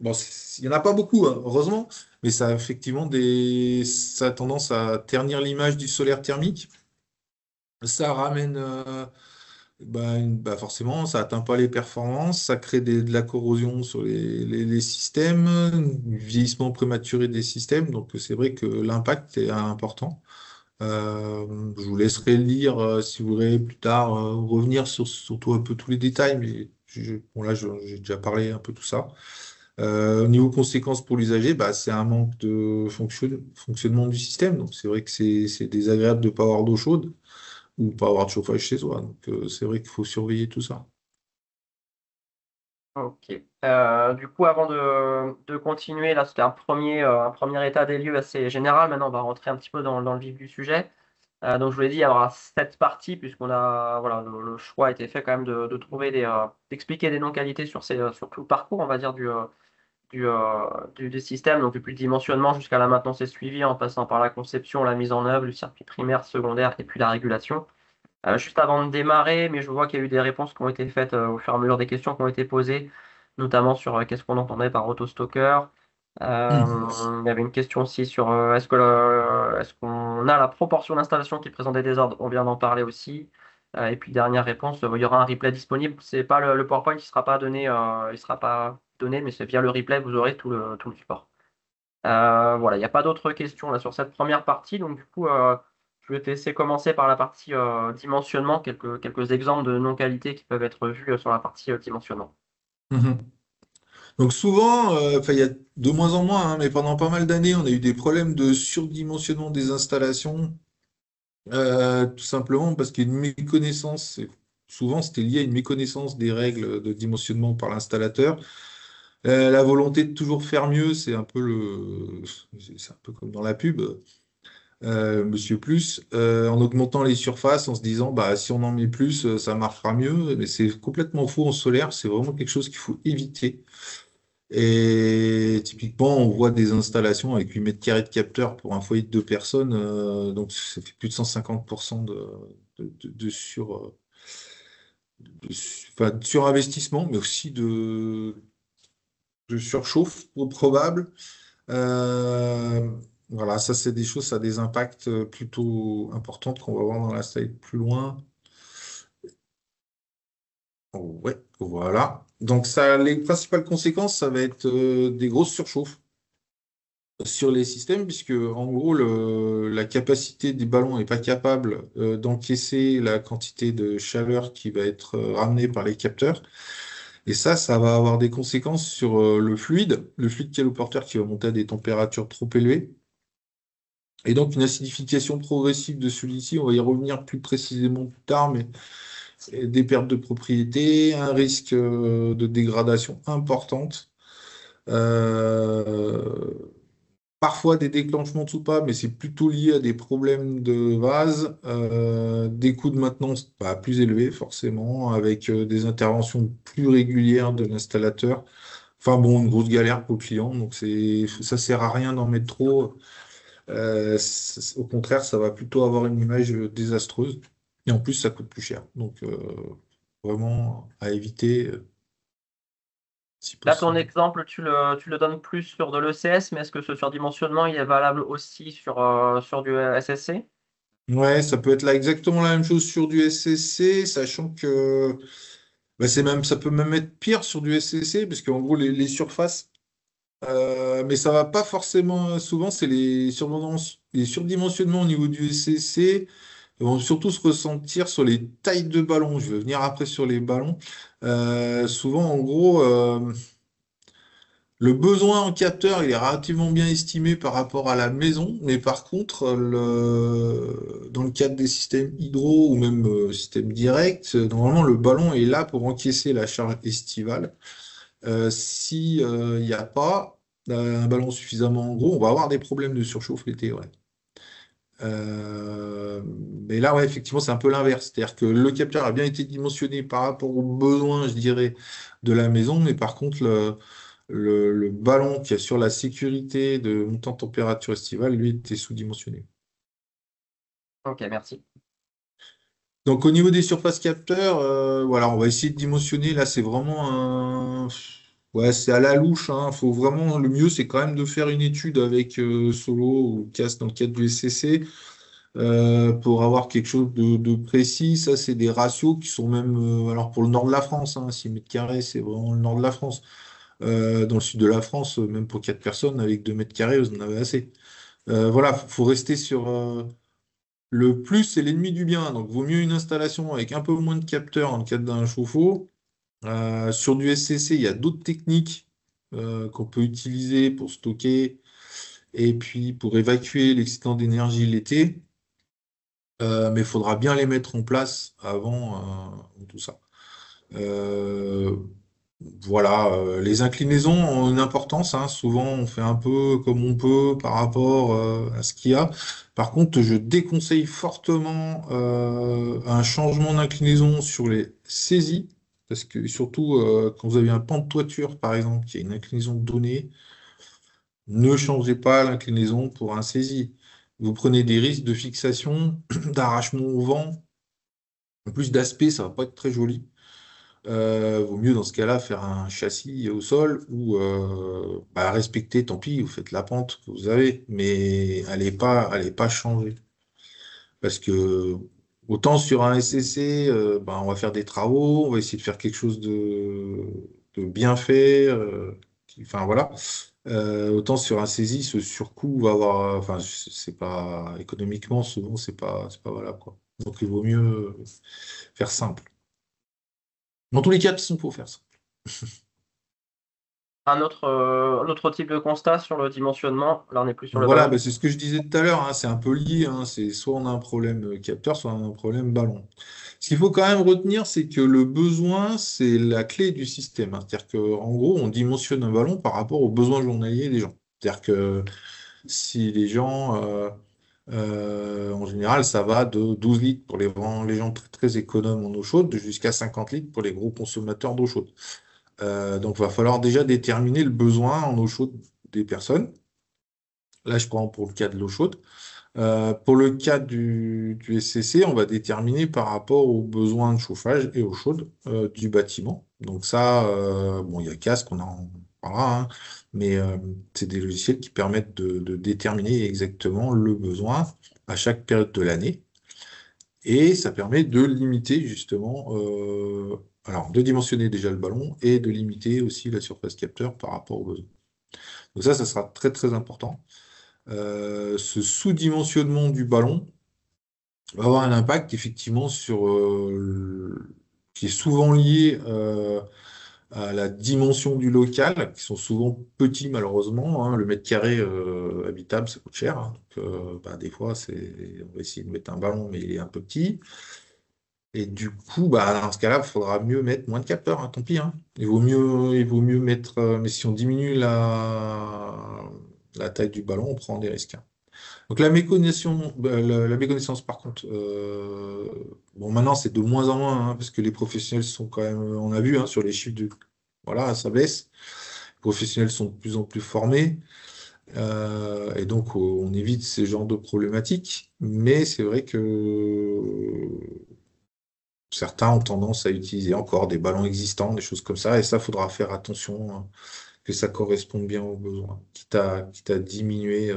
B: bon, il n'y en a pas beaucoup, hein, heureusement, mais ça a effectivement ça a tendance à ternir l'image du solaire thermique. Ça ramène, forcément, ça atteint pas les performances, ça crée de la corrosion sur les systèmes, du vieillissement prématuré des systèmes, donc c'est vrai que l'impact est important. Je vous laisserai lire si vous voulez plus tard revenir sur un peu tous les détails, mais bon, là j'ai déjà parlé un peu tout ça. Au niveau conséquences pour l'usager, bah, c'est un manque de fonctionnement du système. Donc c'est vrai que c'est désagréable de ne pas avoir d'eau chaude ou pas avoir de chauffage chez soi. Donc c'est vrai qu'il faut surveiller tout ça.
A: Ok. Du coup, avant de continuer, là, c'était un premier état des lieux assez général. Maintenant, on va rentrer un petit peu dans le vif du sujet. Donc, je vous l'ai dit, il y aura 7 parties, puisqu'on a, voilà, le choix a été fait quand même de trouver d'expliquer des non-qualités sur tout le parcours, on va dire, du système, donc depuis le dimensionnement jusqu'à la maintenance et suivi, en passant par la conception, la mise en œuvre, le circuit primaire, secondaire et puis la régulation. Juste avant de démarrer, mais je vois qu'il y a eu des réponses qui ont été faites au fur et à mesure des questions qui ont été posées, notamment sur qu'est-ce qu'on entendait par autostocker. Il y avait une question aussi sur est-ce qu'on a la proportion d'installations qui présentent des désordres, on vient d'en parler aussi. Et puis dernière réponse, il y aura un replay disponible. C'est pas le PowerPoint qui sera pas donné, il sera pas donné, mais c'est via le replay, vous aurez tout le support. Voilà, il n'y a pas d'autres questions là sur cette première partie. Donc, du coup, je vais te laisser commencer par la partie dimensionnement, quelques exemples de non-qualité qui peuvent être vus sur la partie dimensionnement.
B: Mhm. Donc souvent, enfin il y a de moins en moins, hein, mais pendant pas mal d'années, on a eu des problèmes de surdimensionnement des installations, tout simplement parce qu'il y a une méconnaissance. Souvent, c'était lié à une méconnaissance des règles de dimensionnement par l'installateur. La volonté de toujours faire mieux, c'est un peu comme dans la pub, Monsieur Plus, en augmentant les surfaces, en se disant, bah, si on en met plus, ça marchera mieux. Mais c'est complètement faux en solaire. C'est vraiment quelque chose qu'il faut éviter. Et typiquement, on voit des installations avec 8 mètres carrés de capteurs pour un foyer de 2 personnes. Donc, ça fait plus de 150% de enfin, de surinvestissement, mais aussi de surchauffe probable. Euh, voilà, ça, c'est des choses, ça a des impacts plutôt importants qu'on va voir dans la slide plus loin. Ouais, voilà. Donc, ça, les principales conséquences, ça va être des grosses surchauffes sur les systèmes, puisque en gros, la capacité des ballons n'est pas capable d'encaisser la quantité de chaleur qui va être ramenée par les capteurs. Et ça va avoir des conséquences sur le fluide caloporteur qui va monter à des températures trop élevées. Et donc une acidification progressive de celui-ci, on va y revenir plus précisément plus tard, mais des pertes de propriété, un risque de dégradation importante. Euh, Parfois des déclenchements de soupape, mais c'est plutôt lié à des problèmes de vase, des coûts de maintenance plus élevés forcément, avec des interventions plus régulières de l'installateur. Enfin bon, une grosse galère pour le client, donc ça sert à rien d'en mettre trop. Au contraire, ça va plutôt avoir une image désastreuse, et en plus ça coûte plus cher. Donc vraiment à éviter si
A: Là, ton
B: possible.
A: exemple, tu le donnes plus sur de l'ECS, mais est-ce que ce surdimensionnement, il est valable aussi sur du SSC?
B: Ouais, ça peut être là exactement la même chose sur du SCC, sachant que bah, ça peut même être pire sur du SCC, parce qu'en gros, les surfaces, mais ça va pas forcément, souvent, c'est les surdimensionnements au niveau du SCC vont surtout se ressentir sur les tailles de ballons. Je vais venir après sur les ballons. Souvent, en gros, le besoin en capteur, il est relativement bien estimé par rapport à la maison, mais par contre, dans le cadre des systèmes hydro ou même système direct, normalement, le ballon est là pour encaisser la charge estivale. Si il n'y a pas un ballon suffisamment gros, on va avoir des problèmes de surchauffe l'été, ouais. Mais là, ouais, effectivement, c'est un peu l'inverse. C'est-à-dire que le capteur a bien été dimensionné par rapport aux besoins, je dirais, de la maison, mais par contre, le ballon qui assure la sécurité de montant de température estivale, lui, était sous-dimensionné.
A: Ok, merci.
B: Donc, au niveau des surfaces capteurs, voilà, on va essayer de dimensionner. Là, c'est vraiment un. Ouais, c'est à la louche, hein. Faut vraiment. Le mieux, c'est quand même de faire une étude avec Solo ou CAS dans le cadre du SCC pour avoir quelque chose de précis. Ça, c'est des ratios qui sont même. Alors, pour le nord de la France, hein, 6 mètres carrés, c'est vraiment le nord de la France. Dans le sud de la France, même pour 4 personnes, avec 2 mètres carrés, vous en avez assez. Voilà, faut rester sur. Le plus, c'est l'ennemi du bien. Donc, vaut mieux une installation avec un peu moins de capteurs dans le cadre d'un chauffe-eau. Sur du SCC, il y a d'autres techniques qu'on peut utiliser pour stocker et puis pour évacuer l'excédent d'énergie l'été. Mais il faudra bien les mettre en place avant tout ça. Euh, voilà, les inclinaisons ont une importance, hein. Souvent, on fait un peu comme on peut par rapport à ce qu'il y a. Par contre, je déconseille fortement un changement d'inclinaison sur les saisies, parce que surtout quand vous avez un pan de toiture, par exemple, qui a une inclinaison donnée, ne changez pas l'inclinaison pour un saisi. Vous prenez des risques de fixation, d'arrachement au vent. En plus d'aspect, ça va pas être très joli. Vaut mieux dans ce cas-là faire un châssis au sol ou bah, respecter, tant pis, vous faites la pente que vous avez, mais allez pas changer. Parce que autant sur un SCC, bah, on va faire des travaux, on va essayer de faire quelque chose de bien fait, enfin voilà. Autant sur un saisie, ce surcoût va avoir, enfin c'est pas économiquement souvent c'est pas valable quoi. Donc il vaut mieux faire simple. Dans tous les cas, de toute façon, faut faire ça.
A: Un autre type de constat sur le dimensionnement, là on n'est plus sur le
B: Voilà,
A: ballon.
B: bah, c'est ce que je disais tout à l'heure, hein, c'est un peu lié, hein, c'est soit on a un problème capteur, soit on a un problème ballon. Ce qu'il faut quand même retenir, c'est que le besoin, c'est la clé du système, hein. C'est-à-dire qu'en gros, on dimensionne un ballon par rapport aux besoins journaliers des gens. C'est-à-dire que si les gens, en général, ça va de 12 litres pour les gens très, très économes en eau chaude jusqu'à 50 litres pour les gros consommateurs d'eau chaude. Donc, il va falloir déjà déterminer le besoin en eau chaude des personnes. Là, je prends pour le cas de l'eau chaude. Pour le cas du SCC, on va déterminer par rapport aux besoins de chauffage et eau chaude du bâtiment. Donc ça, bon, il y a casque, on en parlera, hein, mais c'est des logiciels qui permettent de déterminer exactement le besoin à chaque période de l'année. Et ça permet de limiter justement, alors de dimensionner déjà le ballon et de limiter aussi la surface capteur par rapport aux besoins. Donc ça sera très très important. Ce sous-dimensionnement du ballon va avoir un impact effectivement sur qui est souvent lié à la dimension du local, qui sont souvent petits malheureusement, hein. Le mètre carré habitable, ça coûte cher, hein. Donc, bah, des fois, on va essayer de mettre un ballon, mais il est un peu petit. Et du coup, bah, dans ce cas-là, il faudra mieux mettre moins de capteurs, hein, tant pis, hein. Il vaut mieux mettre. Mais si on diminue la taille du ballon, on prend des risques, hein. Donc la méconnaissance par contre, bon maintenant c'est de moins en moins, hein, parce que les professionnels sont quand même, on a vu hein, sur les chiffres voilà, ça baisse. Les professionnels sont de plus en plus formés, et donc on évite ces genres de problématiques. Mais c'est vrai que certains ont tendance à utiliser encore des ballons existants, des choses comme ça, et ça faudra faire attention que ça corresponde bien aux besoins, quitte à diminuer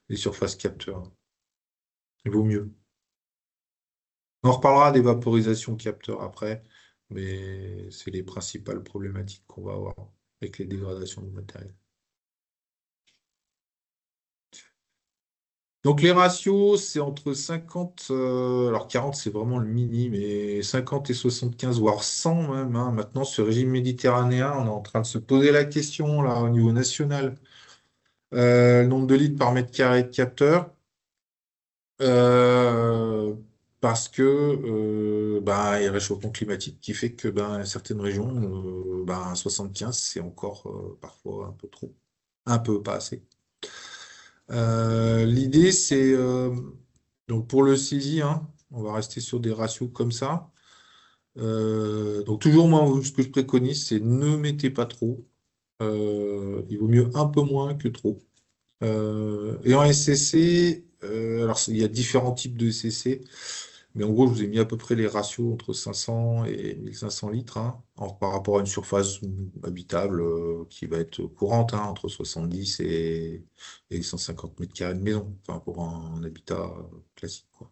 B: les surfaces capteurs. Il vaut mieux. On reparlera des vaporisations capteurs après, mais c'est les principales problématiques qu'on va avoir avec les dégradations du matériel. Donc les ratios, c'est entre 50, alors 40 c'est vraiment le mini, mais 50 et 75, voire 100 même, hein. Maintenant, ce régime méditerranéen, on est en train de se poser la question là au niveau national. Le nombre de litres par mètre carré de capteur. Euh, Parce que il y a le réchauffement climatique qui fait que certaines régions, 75, c'est encore parfois un peu trop, un peu pas assez. L'idée, c'est donc pour le saisie, hein, on va rester sur des ratios comme ça. Donc toujours moi, ce que je préconise, c'est ne mettez pas trop. Il vaut mieux un peu moins que trop. Et en SCC, alors il y a différents types de SCC, mais en gros, je vous ai mis à peu près les ratios entre 500 et 1500 litres, hein, par rapport à une surface habitable qui va être courante, hein, entre 70 et 150 mètres carrés de maison, enfin, pour un habitat classique, quoi.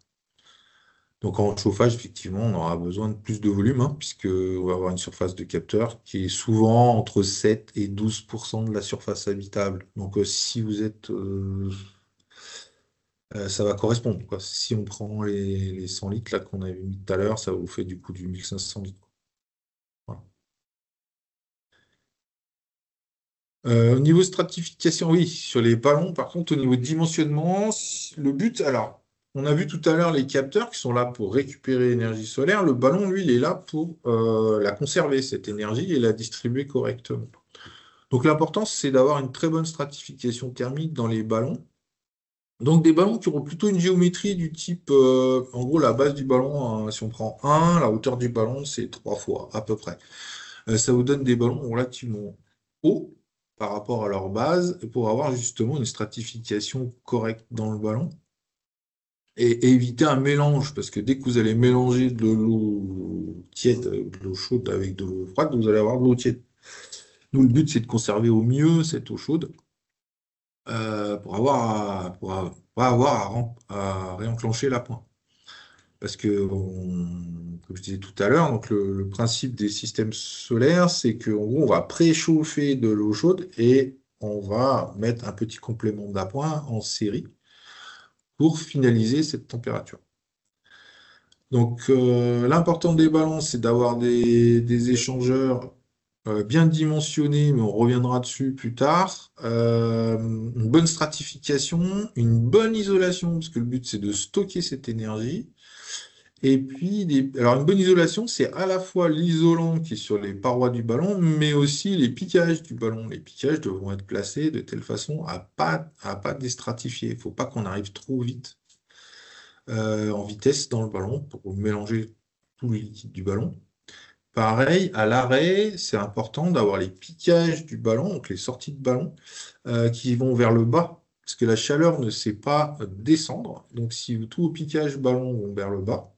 B: Donc en chauffage, effectivement, on aura besoin de plus de volume, hein, puisque on va avoir une surface de capteur qui est souvent entre 7 et 12% de la surface habitable. Donc si vous êtes ça va correspondre, quoi. Si on prend les 100 litres là, qu'on avait mis tout à l'heure, ça vous fait du coup du 1500 litres. Voilà. Au niveau stratification, oui, sur les ballons, par contre, au niveau dimensionnement, le but, alors, on a vu tout à l'heure les capteurs qui sont là pour récupérer l'énergie solaire. Le ballon, lui, il est là pour la conserver, cette énergie, et la distribuer correctement. Donc l'important, c'est d'avoir une très bonne stratification thermique dans les ballons. Donc des ballons qui auront plutôt une géométrie du type, en gros, la base du ballon, hein, si on prend un, la hauteur du ballon, c'est 3 fois à peu près. Ça vous donne des ballons relativement hauts par rapport à leur base pour avoir justement une stratification correcte dans le ballon et éviter un mélange, parce que dès que vous allez mélanger de l'eau tiède, de l'eau chaude avec de l'eau froide, vous allez avoir de l'eau tiède. Nous, le but, c'est de conserver au mieux cette eau chaude pour avoir à réenclencher la pointe. Parce que, comme je disais tout à l'heure, donc le principe des systèmes solaires, c'est qu'en gros, on va préchauffer de l'eau chaude et on va mettre un petit complément d'appoint en série pour finaliser cette température. Donc, l'important des ballons, c'est d'avoir des échangeurs bien dimensionnés, mais on reviendra dessus plus tard. Une bonne stratification, une bonne isolation, parce que le but, c'est de stocker cette énergie. Et puis, alors une bonne isolation, c'est à la fois l'isolant qui est sur les parois du ballon, mais aussi les piquages du ballon. Les piquages devront être placés de telle façon à pas déstratifier. Il ne faut pas qu'on arrive trop vite en vitesse dans le ballon pour mélanger tout le liquide du ballon. Pareil, à l'arrêt, c'est important d'avoir les piquages du ballon, donc les sorties de ballon, qui vont vers le bas, parce que la chaleur ne sait pas descendre. Donc si tous vos piquages ballon vont vers le bas,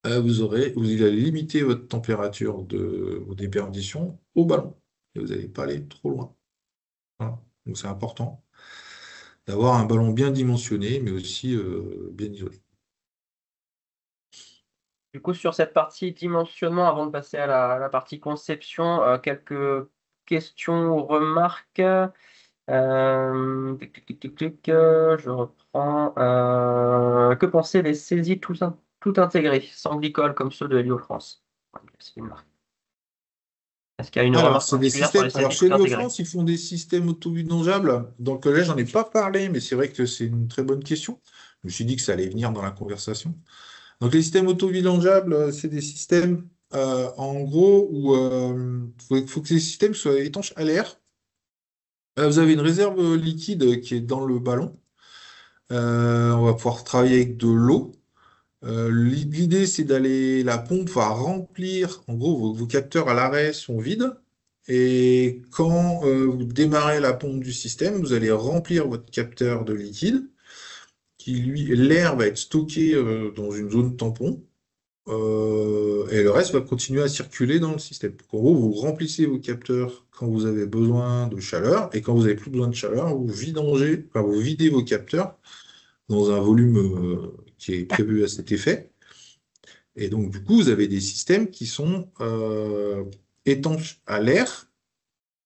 B: vous allez limiter votre température de vos déperditions au ballon. Et vous n'allez pas aller trop loin. Voilà. Donc c'est important d'avoir un ballon bien dimensionné, mais aussi bien isolé.
A: Du coup, sur cette partie dimensionnement, avant de passer à la partie conception, quelques questions ou remarques. Je reprends. Que penser des saisies tout intégrées, sans glycol, comme ceux de Helio France? Ouais, c'est une marque. Est-ce qu'il y a une
B: Alors,
A: remarque
B: c'est des
A: particulière sur
B: systèmes.
A: les
B: Alors,
A: saisies
B: chez
A: tout
B: Léo
A: intégrées?
B: France, ils font des systèmes auto-vidangeables. Dans le collège, j'en ai pas parlé, mais c'est vrai que c'est une très bonne question. Je me suis dit que ça allait venir dans la conversation. Donc, les systèmes auto-vidangeables, c'est des systèmes, en gros, où faut que les systèmes soient étanches à l'air. Vous avez une réserve liquide qui est dans le ballon. On va pouvoir travailler avec de l'eau. L'idée, c'est d'aller, la pompe va remplir, en gros, vos capteurs à l'arrêt sont vides. Et quand vous démarrez la pompe du système, vous allez remplir votre capteur de liquide, qui lui, l'air va être stocké dans une zone tampon, et le reste va continuer à circuler dans le système. Donc, en gros, vous remplissez vos capteurs quand vous avez besoin de chaleur, et quand vous n'avez plus besoin de chaleur, vous videz vos capteurs dans un volume qui est prévu à cet effet. Et donc, du coup, vous avez des systèmes qui sont étanches à l'air.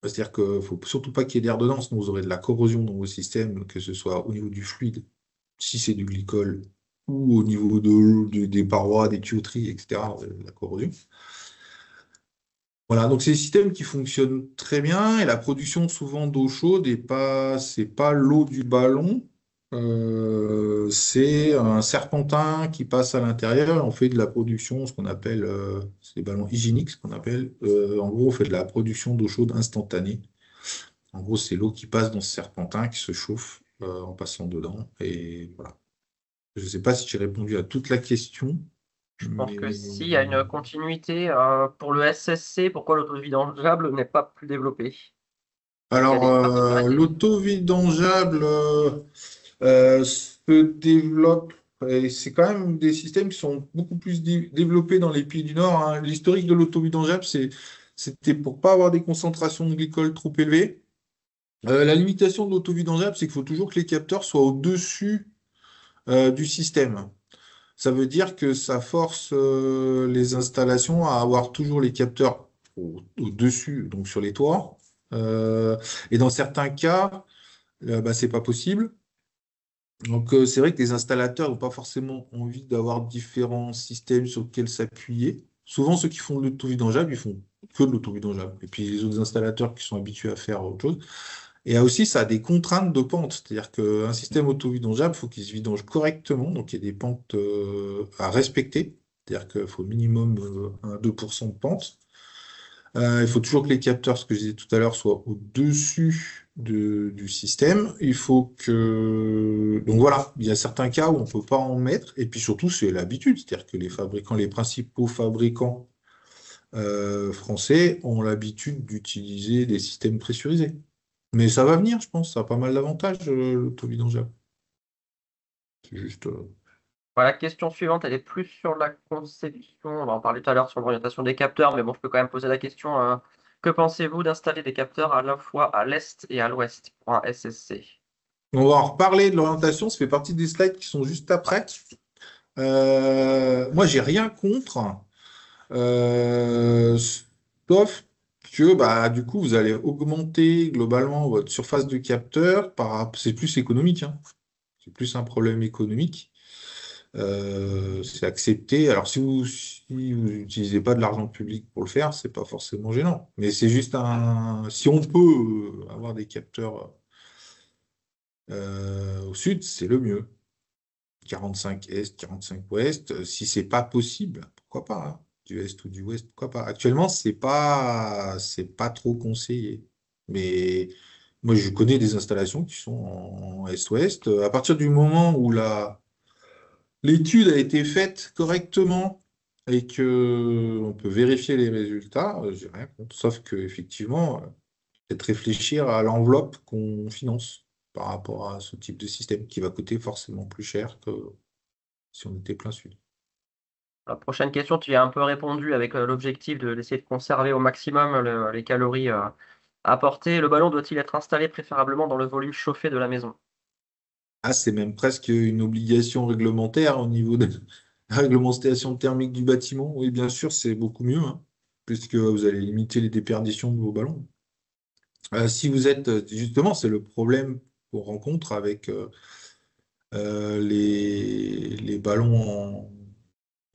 B: C'est-à-dire qu'il ne faut surtout pas qu'il y ait d'air dedans, sinon vous aurez de la corrosion dans vos systèmes, que ce soit au niveau du fluide, si c'est du glycol, ou au niveau des parois, des tuyauteries, etc., de la corrosion. Voilà, donc c'est des systèmes qui fonctionnent très bien, et la production souvent d'eau chaude c'est pas l'eau du ballon, c'est un serpentin qui passe à l'intérieur, et on fait de la production, ce qu'on appelle, c'est des ballons hygiéniques, ce qu'on appelle, en gros, on fait de la production d'eau chaude instantanée. En gros, c'est l'eau qui passe dans ce serpentin, qui se chauffe en passant dedans. Et voilà. Je ne sais pas si j'ai répondu à toute la question,
A: Je pense que
B: mais
A: s'il y a une continuité pour le SSC, pourquoi l'autovidangeable n'est pas plus développé? Est-ce qu'il y a
B: alors
A: des particularités?
B: l'auto-vidangeable se développe. Et c'est quand même des systèmes qui sont beaucoup plus développés dans les pays du Nord, hein. L'historique de l'auto-vidangeable, c'était pour pas avoir des concentrations de glycol trop élevées. La limitation de l'auto-vidangeable, c'est qu'il faut toujours que les capteurs soient au-dessus du système. Ça veut dire que ça force les installations à avoir toujours les capteurs au-dessus, donc sur les toits. Et dans certains cas, bah, c'est pas possible. Donc c'est vrai que les installateurs n'ont pas forcément envie d'avoir différents systèmes sur lesquels s'appuyer. Souvent, ceux qui font de l'auto-vidangeable, ils font que de l'auto-vidangeable. Et puis les autres installateurs qui sont habitués à faire autre chose. Et aussi, ça a des contraintes de pente. C'est-à-dire qu'un système auto-vidangeable, il faut qu'il se vidange correctement. Donc, il y a des pentes à respecter. C'est-à-dire qu'il faut au minimum 1 à 2% de pente. Il faut toujours que les capteurs, ce que je disais tout à l'heure, soient au-dessus du système. Il faut que... Donc voilà, il y a certains cas où on ne peut pas en mettre. Et puis surtout, c'est l'habitude. C'est-à-dire que les fabricants, les principaux fabricants français ont l'habitude d'utiliser des systèmes pressurisés. Mais ça va venir, je pense. Ça a pas mal d'avantages, l'auto-vidangeable. C'est juste.
A: Voilà, la question suivante, elle est plus sur la conception. On va en parler tout à l'heure sur l'orientation des capteurs, mais bon, je peux quand même poser la question. Que pensez-vous d'installer des capteurs à la fois à l'est et à l'ouest pour un SSC?
B: On va en reparler de l'orientation. Ça fait partie des slides qui sont juste après. Moi, j'ai rien contre. Sauf que bah, du coup, vous allez augmenter globalement votre surface de capteur. C'est plus économique, hein. C'est plus un problème économique. C'est accepté. Alors, si vous n'utilisez pas de l'argent public pour le faire, c'est pas forcément gênant. Mais c'est juste un. Si on peut avoir des capteurs au sud, c'est le mieux. 45 est, 45 ouest. Si c'est pas possible, pourquoi pas, hein. Du est ou du ouest, pourquoi pas. Actuellement, c'est pas trop conseillé. Mais moi, je connais des installations qui sont en est-ouest. À partir du moment où l'étude a été faite correctement et que on peut vérifier les résultats, j'ai rien contre. Sauf que effectivement, peut-être réfléchir à l'enveloppe qu'on finance par rapport à ce type de système qui va coûter forcément plus cher que si on était plein sud.
A: La prochaine question, tu y as un peu répondu avec l'objectif d'essayer de conserver au maximum les calories apportées. Le ballon doit-il être installé préférablement dans le volume chauffé de la maison?
B: Ah, c'est même presque une obligation réglementaire au niveau de la réglementation thermique du bâtiment. Oui, bien sûr, c'est beaucoup mieux, hein, puisque vous allez limiter les déperditions de vos ballons. Si vous êtes, justement, c'est le problème qu'on rencontre avec les ballons en.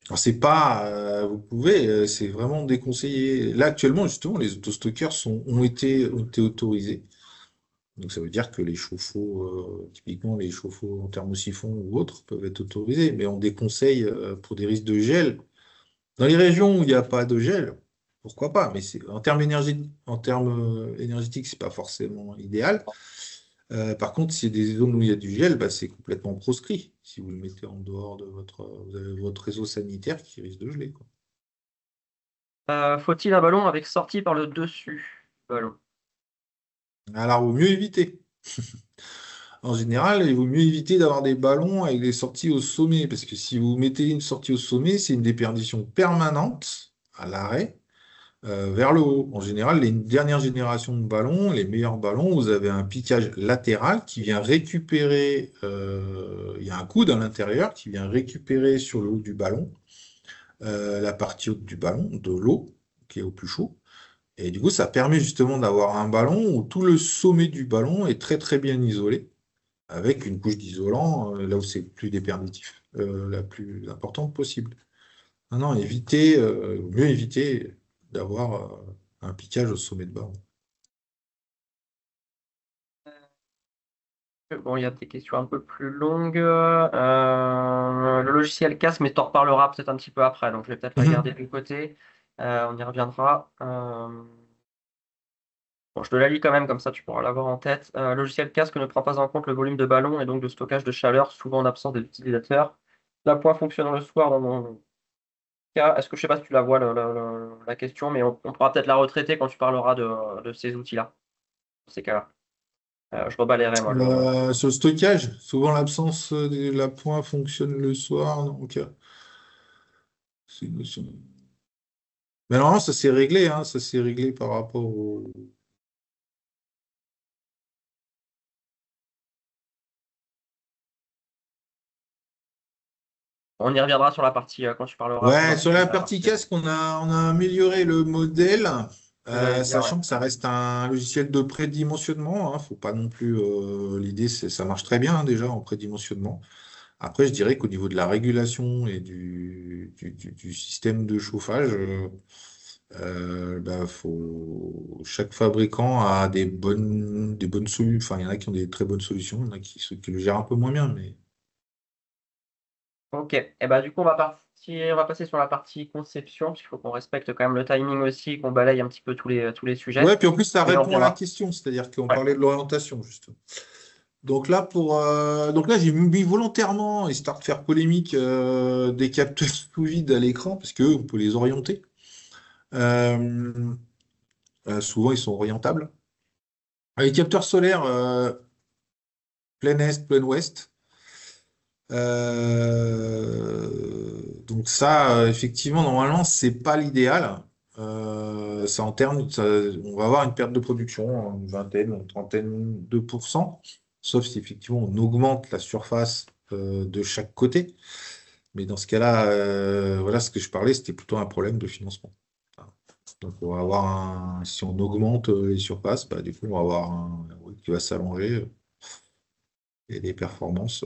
B: Alors, c'est pas, vous pouvez, c'est vraiment déconseillé. Là, actuellement, justement, les autostockeurs ont été autorisés. Donc ça veut dire que les chauffe-eau, typiquement les chauffe-eau en thermosiphon ou autres, peuvent être autorisés, mais on déconseille pour des risques de gel. Dans les régions où il n'y a pas de gel, pourquoi pas, mais en termes énergétiques, c'est pas forcément idéal. Par contre, s'il y a des zones où il y a du gel, bah, c'est complètement proscrit. Si vous le mettez en dehors de vous avez votre réseau sanitaire qui risque de geler, quoi.
A: Faut-il un ballon avec sortie par le dessus du ballon?
B: Alors, il vaut mieux éviter. En général, il vaut mieux éviter d'avoir des ballons avec des sorties au sommet, parce que si vous mettez une sortie au sommet, c'est une déperdition permanente à l'arrêt. vers le haut. En général, les dernières générations de ballons, les meilleurs ballons, vous avez un piquage latéral qui vient récupérer, il y a un coude à l'intérieur qui vient récupérer sur le haut du ballon la partie haute du ballon, de l'eau, qui est au plus chaud. Et du coup, ça permet justement d'avoir un ballon où tout le sommet du ballon est très très bien isolé, avec une couche d'isolant, là où c'est le plus déperditif, la plus importante possible. Ah non, mieux éviter d'avoir un piquage au sommet de ballon.
A: Bon, il y a des questions un peu plus longues. Le logiciel casse, mais t'en reparlera peut-être un petit peu après, donc je vais peut-être la garder
B: Mhm.
A: de côté. On y reviendra. Bon, je te la lis quand même, comme ça tu pourras l'avoir en tête. Logiciel casque ne prend pas en compte le volume de ballon et donc de stockage de chaleur, souvent en absence des utilisateurs. La point fonctionnant le soir dans mon cas, est-ce que je sais pas si tu la vois la question, mais on pourra peut-être la retraiter quand tu parleras de ces outils-là, dans ces cas-là. Je rebalayerai moi le.
B: Sur le stockage, souvent l'absence de la pointe fonctionne le soir. Donc, c'est une notion. Mais normalement, ça s'est réglé, hein, ça s'est réglé par rapport au.
A: On y reviendra sur la partie quand tu parleras plus
B: Ouais,
A: en
B: sur
A: détail
B: la
A: de la
B: partie
A: partie
B: casque,
A: test.
B: on a amélioré le modèle,
A: Ce que j'allais te dire, ouais.
B: sachant que ça reste un logiciel de prédimensionnement. Faut pas non plus. L'idée, ça marche très bien hein, déjà en prédimensionnement. Après, je dirais qu'au niveau de la régulation et du système de chauffage, chaque fabricant a des bonnes solutions. Enfin, il y en a qui ont des très bonnes solutions, il y en a qui le gèrent un peu moins bien, mais.
A: Ok, et bah du coup on va passer sur la partie conception, parce qu'il faut qu'on respecte quand même le timing aussi, qu'on balaye un petit peu tous les sujets.
B: Ouais, puis en plus, ça
A: Mais on
B: répond à la
A: reviendra.
B: question, c'est-à-dire qu'on
A: Ouais.
B: parlait de l'orientation, justement. Donc là, j'ai mis volontairement, histoire de faire polémique, des capteurs sous vide à l'écran, parce qu'on peut les orienter. Euh, Souvent, ils sont orientables. Les capteurs solaires, plein est, plein ouest. Donc ça, effectivement, normalement, c'est pas l'idéal. Ça en termes, on va avoir une perte de production, une vingtaine, une trentaine de pourcents, sauf si effectivement on augmente la surface de chaque côté. Mais dans ce cas-là, voilà ce que je parlais, c'était plutôt un problème de financement. Donc on va avoir si on augmente les surfaces, bah, du coup on va avoir un oui, qui va s'allonger et des performances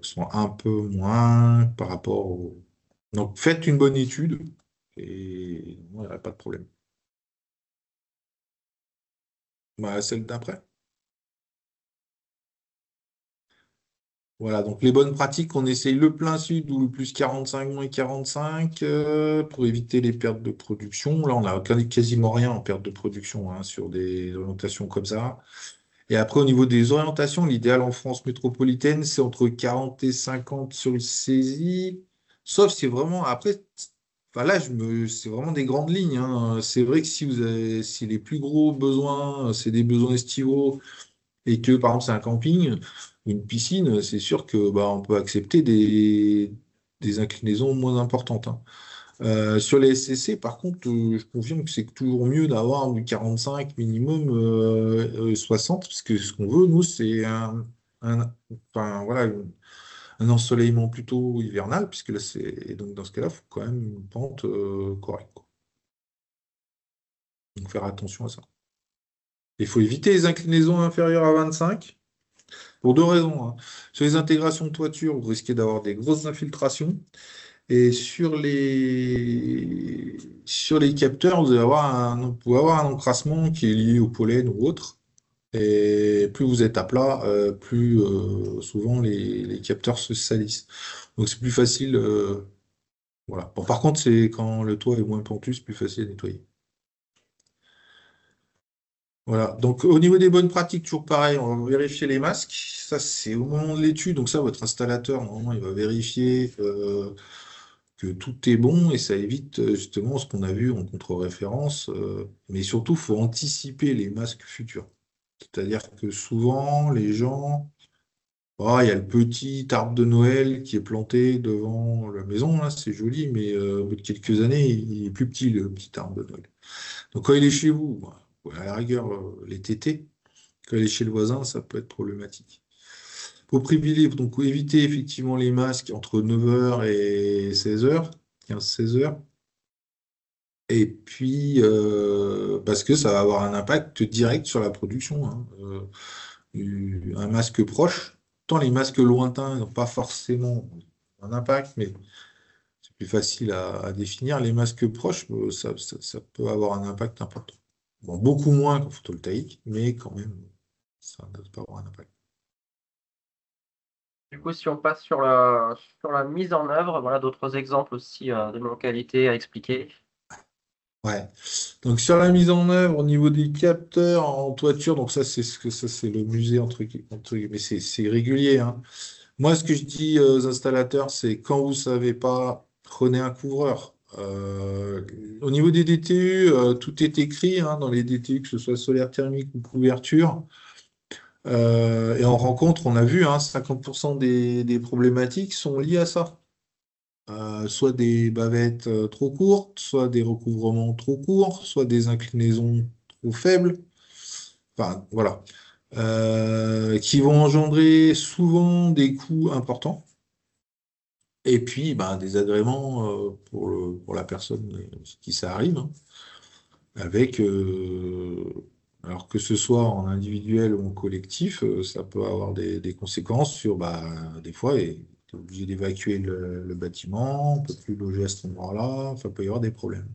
B: qui sont un peu moins par rapport au. Donc faites une bonne étude et il n'y aura pas de problème. Bah, celle d'après. Voilà, donc les bonnes pratiques, on essaye le plein sud ou le plus 45 moins 45 pour éviter les pertes de production. Là, on a quasiment rien en perte de production hein, sur des orientations comme ça. Et après, au niveau des orientations, l'idéal en France métropolitaine, c'est entre 40 et 50 sur le saisie. Sauf si vraiment, après, enfin là, c'est vraiment des grandes lignes. Hein. C'est vrai que si les plus gros besoins, c'est des besoins estivaux et que, par exemple, c'est un camping, une piscine, c'est sûr que bah, on peut accepter des inclinaisons moins importantes. Hein. Sur les SCC, par contre, je confirme que c'est toujours mieux d'avoir du 45 minimum 60, parce que ce qu'on veut, nous, c'est enfin, voilà, un ensoleillement plutôt hivernal, puisque là, et donc dans ce cas-là, il faut quand même une pente correcte, quoi. Donc faire attention à ça. Il faut éviter les inclinaisons inférieures à 25, pour deux raisons. Hein. Sur les intégrations de toiture, vous risquez d'avoir des grosses infiltrations. Et sur les capteurs, vous pouvez avoir un encrassement qui est lié au pollen ou autre. Et plus vous êtes à plat, plus souvent les capteurs se salissent. Donc c'est plus facile. Voilà. Bon, par contre, c'est quand le toit est moins pentu, c'est plus facile à nettoyer. Voilà. Donc au niveau des bonnes pratiques, toujours pareil, on va vérifier les masques. Ça, c'est au moment de l'étude. Donc ça, votre installateur, normalement, il va vérifier. Que tout est bon et ça évite justement ce qu'on a vu en contre-référence. Mais surtout, il faut anticiper les masques futurs. C'est-à-dire que souvent, les gens Ah, il y a le petit arbre de Noël qui est planté devant la maison, là, c'est joli, mais au bout de quelques années, il est plus petit, le petit arbre de Noël. Donc quand il est chez vous, bah, ouais, à la rigueur, les tétés, quand il est chez le voisin, ça peut être problématique. Faut privilégier, donc éviter effectivement les masques entre 9 heures et 16 heures, 15-16 heures. Et puis, parce que ça va avoir un impact direct sur la production, hein. Un masque proche, tant les masques lointains n'ont pas forcément un impact, mais c'est plus facile à définir. Les masques proches, ça peut avoir un impact important. Bon, beaucoup moins qu'en photovoltaïque, mais quand même, ça peut avoir un impact.
A: Du coup, si on passe sur la mise en œuvre, voilà d'autres exemples aussi de non-qualité à expliquer.
B: Ouais. Donc sur la mise en œuvre au niveau des capteurs en toiture, donc ça c'est le musée mais c'est régulier, hein. Moi, ce que je dis aux installateurs, c'est quand vous savez pas, prenez un couvreur. Au niveau des DTU, tout est écrit, hein, dans les DTU, que ce soit solaire thermique ou couverture. Et en rencontre, on a vu, hein, 50% des problématiques sont liées à ça. Soit des bavettes trop courtes, soit des recouvrements trop courts, soit des inclinaisons trop faibles. Enfin, voilà. Qui vont engendrer souvent des coûts importants. Et puis, ben, des agréments pour la personne qui ça arrive, hein, avec, alors que ce soit en individuel ou en collectif, ça peut avoir des conséquences sur, bah, des fois, et t'es obligé d'évacuer le bâtiment, on peut plus loger à cet endroit-là, enfin, il peut y avoir des problèmes.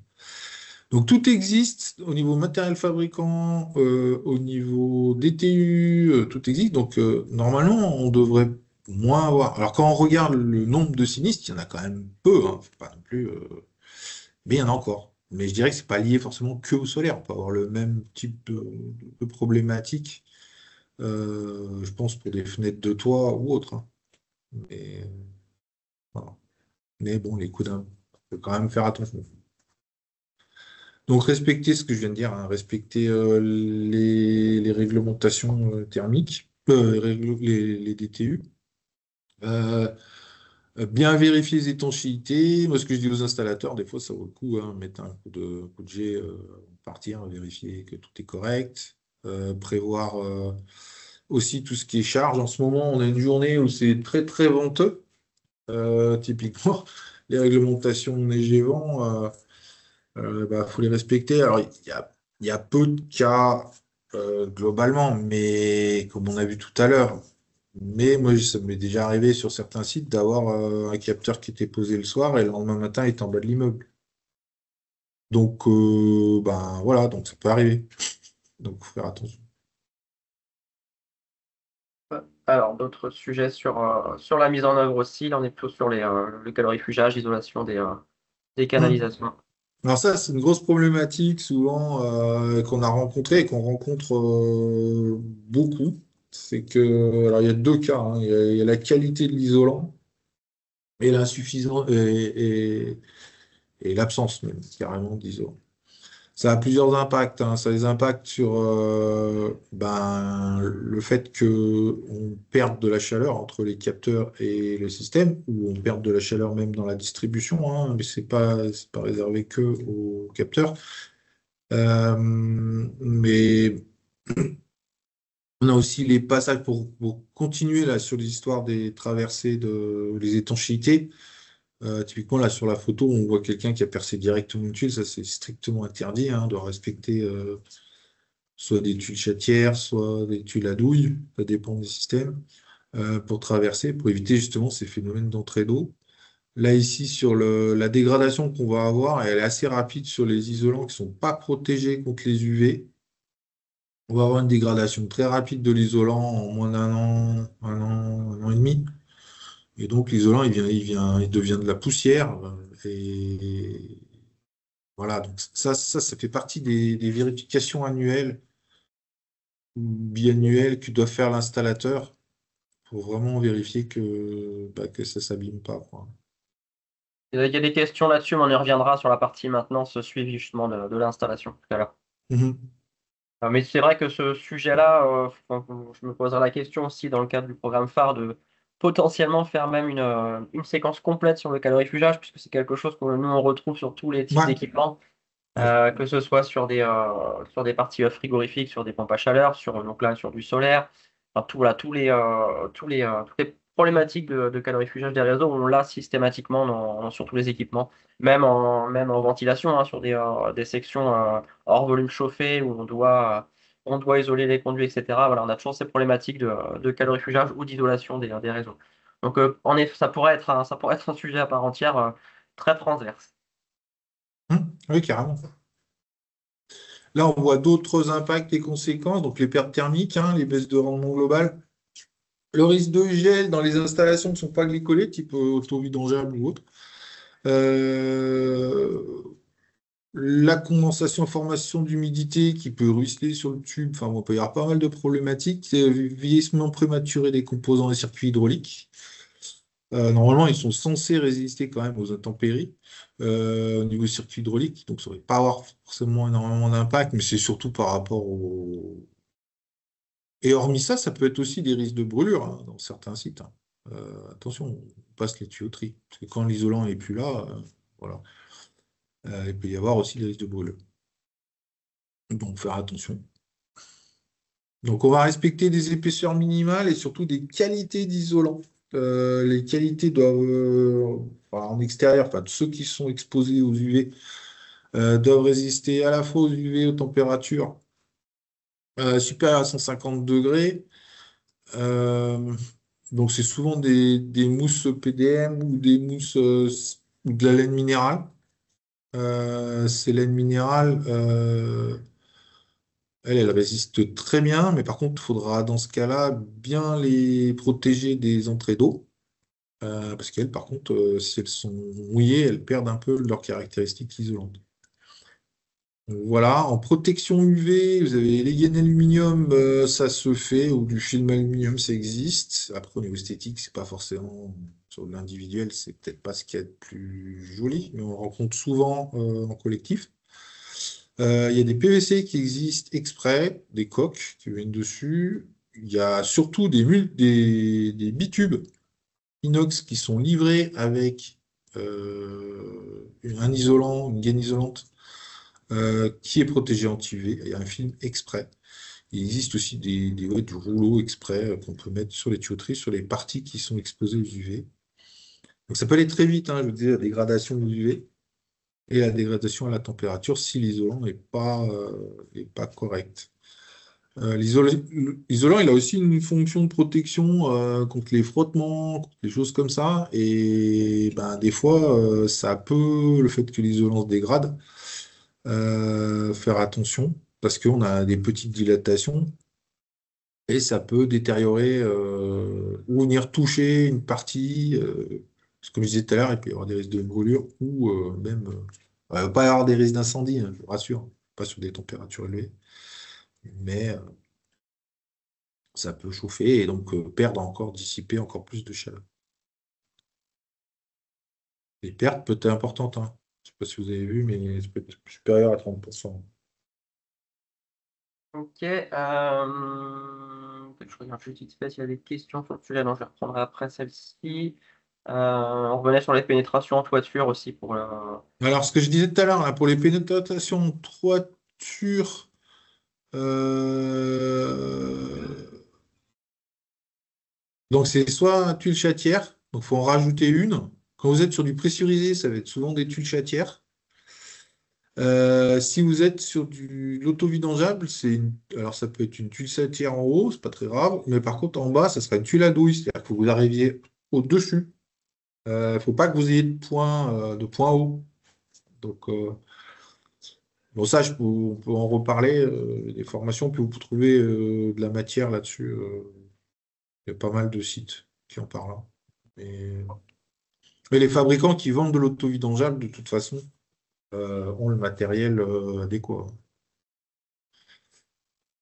B: Donc tout existe au niveau matériel fabricant, au niveau DTU, tout existe. Donc normalement, on devrait moins avoir. Alors quand on regarde le nombre de sinistres, il y en a quand même peu, hein, faut pas non plus, mais il y en a encore. Mais je dirais que c'est pas lié forcément que au solaire. On peut avoir le même type de problématique, je pense, pour des fenêtres de toit ou autres, hein. Mais, voilà. Mais bon, les coups d'un, faut quand même faire attention. Donc respecter ce que je viens de dire, hein, respecter les réglementations thermiques, les DTU, euh, bien vérifier les étanchéités. Moi, ce que je dis aux installateurs, des fois, ça vaut le coup, hein, mettre un coup de jet, partir, vérifier que tout est correct, prévoir aussi tout ce qui est charge. En ce moment, on a une journée où c'est très très venteux. Typiquement, les réglementations neige et vent. Bah, faut les respecter. Alors, il y a peu de cas globalement, mais comme on a vu tout à l'heure, mais moi, ça m'est déjà arrivé sur certains sites d'avoir un capteur qui était posé le soir et le lendemain matin, il était en bas de l'immeuble. Donc, ben voilà, donc ça peut arriver. Donc, faut faire attention.
A: Alors, d'autres sujets sur la mise en œuvre aussi. Là, on est plutôt sur le calorifugage, isolation des
B: Hmm.
A: canalisations.
B: Alors ça, c'est une grosse problématique souvent qu'on a rencontrée et qu'on rencontre beaucoup. C'est que, alors il y a deux cas, hein. Il y a la qualité de l'isolant et l'insuffisance et l'absence même carrément d'isolant. Ça a plusieurs impacts, hein. Ça a des impacts sur ben, le fait que on perde de la chaleur entre les capteurs et le système, ou on perd de la chaleur même dans la distribution, hein, mais c'est pas réservé que aux capteurs. Mais on a aussi les passages pour continuer là sur l'histoire des traversées les étanchéités. Typiquement, là, sur la photo, on voit quelqu'un qui a percé directement une tuile. Ça, c'est strictement interdit, hein, de respecter soit des tuiles chatières, soit des tuiles à douille. Ça dépend des systèmes. Pour traverser, pour éviter justement ces phénomènes d'entrée d'eau. Là, ici, sur la dégradation qu'on va avoir, elle est assez rapide sur les isolants qui ne sont pas protégés contre les UV. On va avoir une dégradation très rapide de l'isolant en moins d'un an, un an et demi. Et donc, l'isolant, il devient de la poussière. Et voilà, donc ça fait partie des vérifications annuelles ou biannuelles que doit faire l'installateur pour vraiment vérifier que ça s'abîme pas, quoi.
A: Il y a des questions là-dessus, mais on y reviendra sur la partie maintenance, suivi justement de l'installation tout à l'heure.
B: Mhm.
A: Mais c'est vrai que ce sujet-là, je me poserai la question aussi dans le cadre du programme phare de potentiellement faire même une séquence complète sur le calorifugage, puisque c'est quelque chose que nous on retrouve sur tous les types
B: Ouais,
A: d'équipements,
B: ouais.
A: que ce soit sur des parties frigorifiques, sur des pompes à chaleur, donc là sur du solaire, enfin, voilà, toutes les problématiques de calorifugage des réseaux, on l'a systématiquement sur tous les équipements, même en ventilation, hein, sur des sections hors volume chauffé où on doit isoler les conduits, etc. Voilà, on a toujours ces problématiques de calorifugage ou d'isolation des réseaux. Donc, en effet, ça pourrait être un sujet à part entière, très transverse.
B: Oui, carrément. Là, on voit d'autres impacts et conséquences, donc les pertes thermiques, hein, les baisses de rendement global, le risque de gel dans les installations qui ne sont pas glycolées, type auto-vidangeable ou autre. Euh, La condensation, formation d'humidité qui peut ruisseler sur le tube, enfin, bon, il peut y avoir pas mal de problématiques. Vieillissement prématuré des composants et circuits hydrauliques. Normalement, ils sont censés résister quand même aux intempéries au niveau circuit hydraulique, donc ça ne va pas avoir forcément énormément d'impact, mais c'est surtout par rapport au. Et hormis ça, ça peut être aussi des risques de brûlure hein, dans certains sites. Hein. Attention, on passe les tuyauteries, parce que quand l'isolant n'est plus là, voilà. Il peut y avoir aussi des risques de brûlure. Donc faire attention. Donc, on va respecter des épaisseurs minimales et surtout des qualités d'isolant. Les qualités doivent, enfin, en extérieur, enfin, ceux qui sont exposés aux UV, doivent résister à la fois aux UV, aux températures supérieures à 150 degrés. Euh, donc, c'est souvent des mousses PDM ou des mousses ou de la laine minérale. Ces laines minérales, elle résiste très bien, mais par contre, il faudra dans ce cas-là bien les protéger des entrées d'eau, parce qu'elles, par contre, si elles sont mouillées, elles perdent un peu leurs caractéristiques isolantes. Donc, voilà, en protection UV, vous avez les gaines aluminium, ça se fait, ou du film aluminium, ça existe. Après, au niveau esthétique, c'est pas forcément, sur l'individuel, c'est peut-être pas ce qu'il y a de plus joli, mais on le rencontre souvent en collectif. Il y a des PVC qui existent exprès, des coques qui viennent dessus. Il y a surtout des bitubes inox qui sont livrés avec un isolant, une gaine isolante qui est protégée anti-UV. Il y a un film exprès. Il existe aussi ouais, du rouleau exprès qu'on peut mettre sur les tuyauteries, sur les parties qui sont exposées aux UV. Donc ça peut aller très vite, hein, je vous disais, la dégradation aux UV et la dégradation à la température si l'isolant est pas correct. L'isolant, il a aussi une fonction de protection contre les frottements, contre les choses comme ça. Et ben, des fois, ça peut, le fait que l'isolant se dégrade, faire attention parce qu'on a des petites dilatations et ça peut détériorer ou venir toucher une partie. Parce que comme je disais tout à l'heure, il peut y avoir des risques de brûlure ou même, il ne va pas y avoir des risques d'incendie, hein, je vous rassure, pas sur des températures élevées, mais ça peut chauffer et donc perdre encore, dissiper encore plus de chaleur. Les pertes peuvent être importantes, hein. Je ne sais pas si vous avez vu, mais ça peut être supérieur à 30%.
A: Ok. Je regarde juste vite fait s'il y a des questions sur le sujet. Non, je les reprendrai après celle-ci. On revenait sur les pénétrations en toiture aussi pour
B: Alors, ce que je disais tout à l'heure, là, pour les pénétrations de toiture, euh, donc c'est soit un tuile chatière, donc il faut en rajouter une. Quand vous êtes sur du pressurisé, ça va être souvent des tuiles chatières. Si vous êtes sur de l'auto-vidangeable, alors ça peut être une tuile chatière en haut, c'est pas très grave, mais par contre en bas, ça sera une tuile à douille, c'est-à-dire qu'il faut que vous arriviez au-dessus. Il ne faut pas que vous ayez de point haut. Donc, bon, ça, on peut en reparler, des formations, puis vous pouvez trouver de la matière là-dessus. Il y a pas mal de sites qui en parlent. Hein. Mais les fabricants qui vendent de l'auto-vidangeable, de toute façon, ont le matériel adéquat.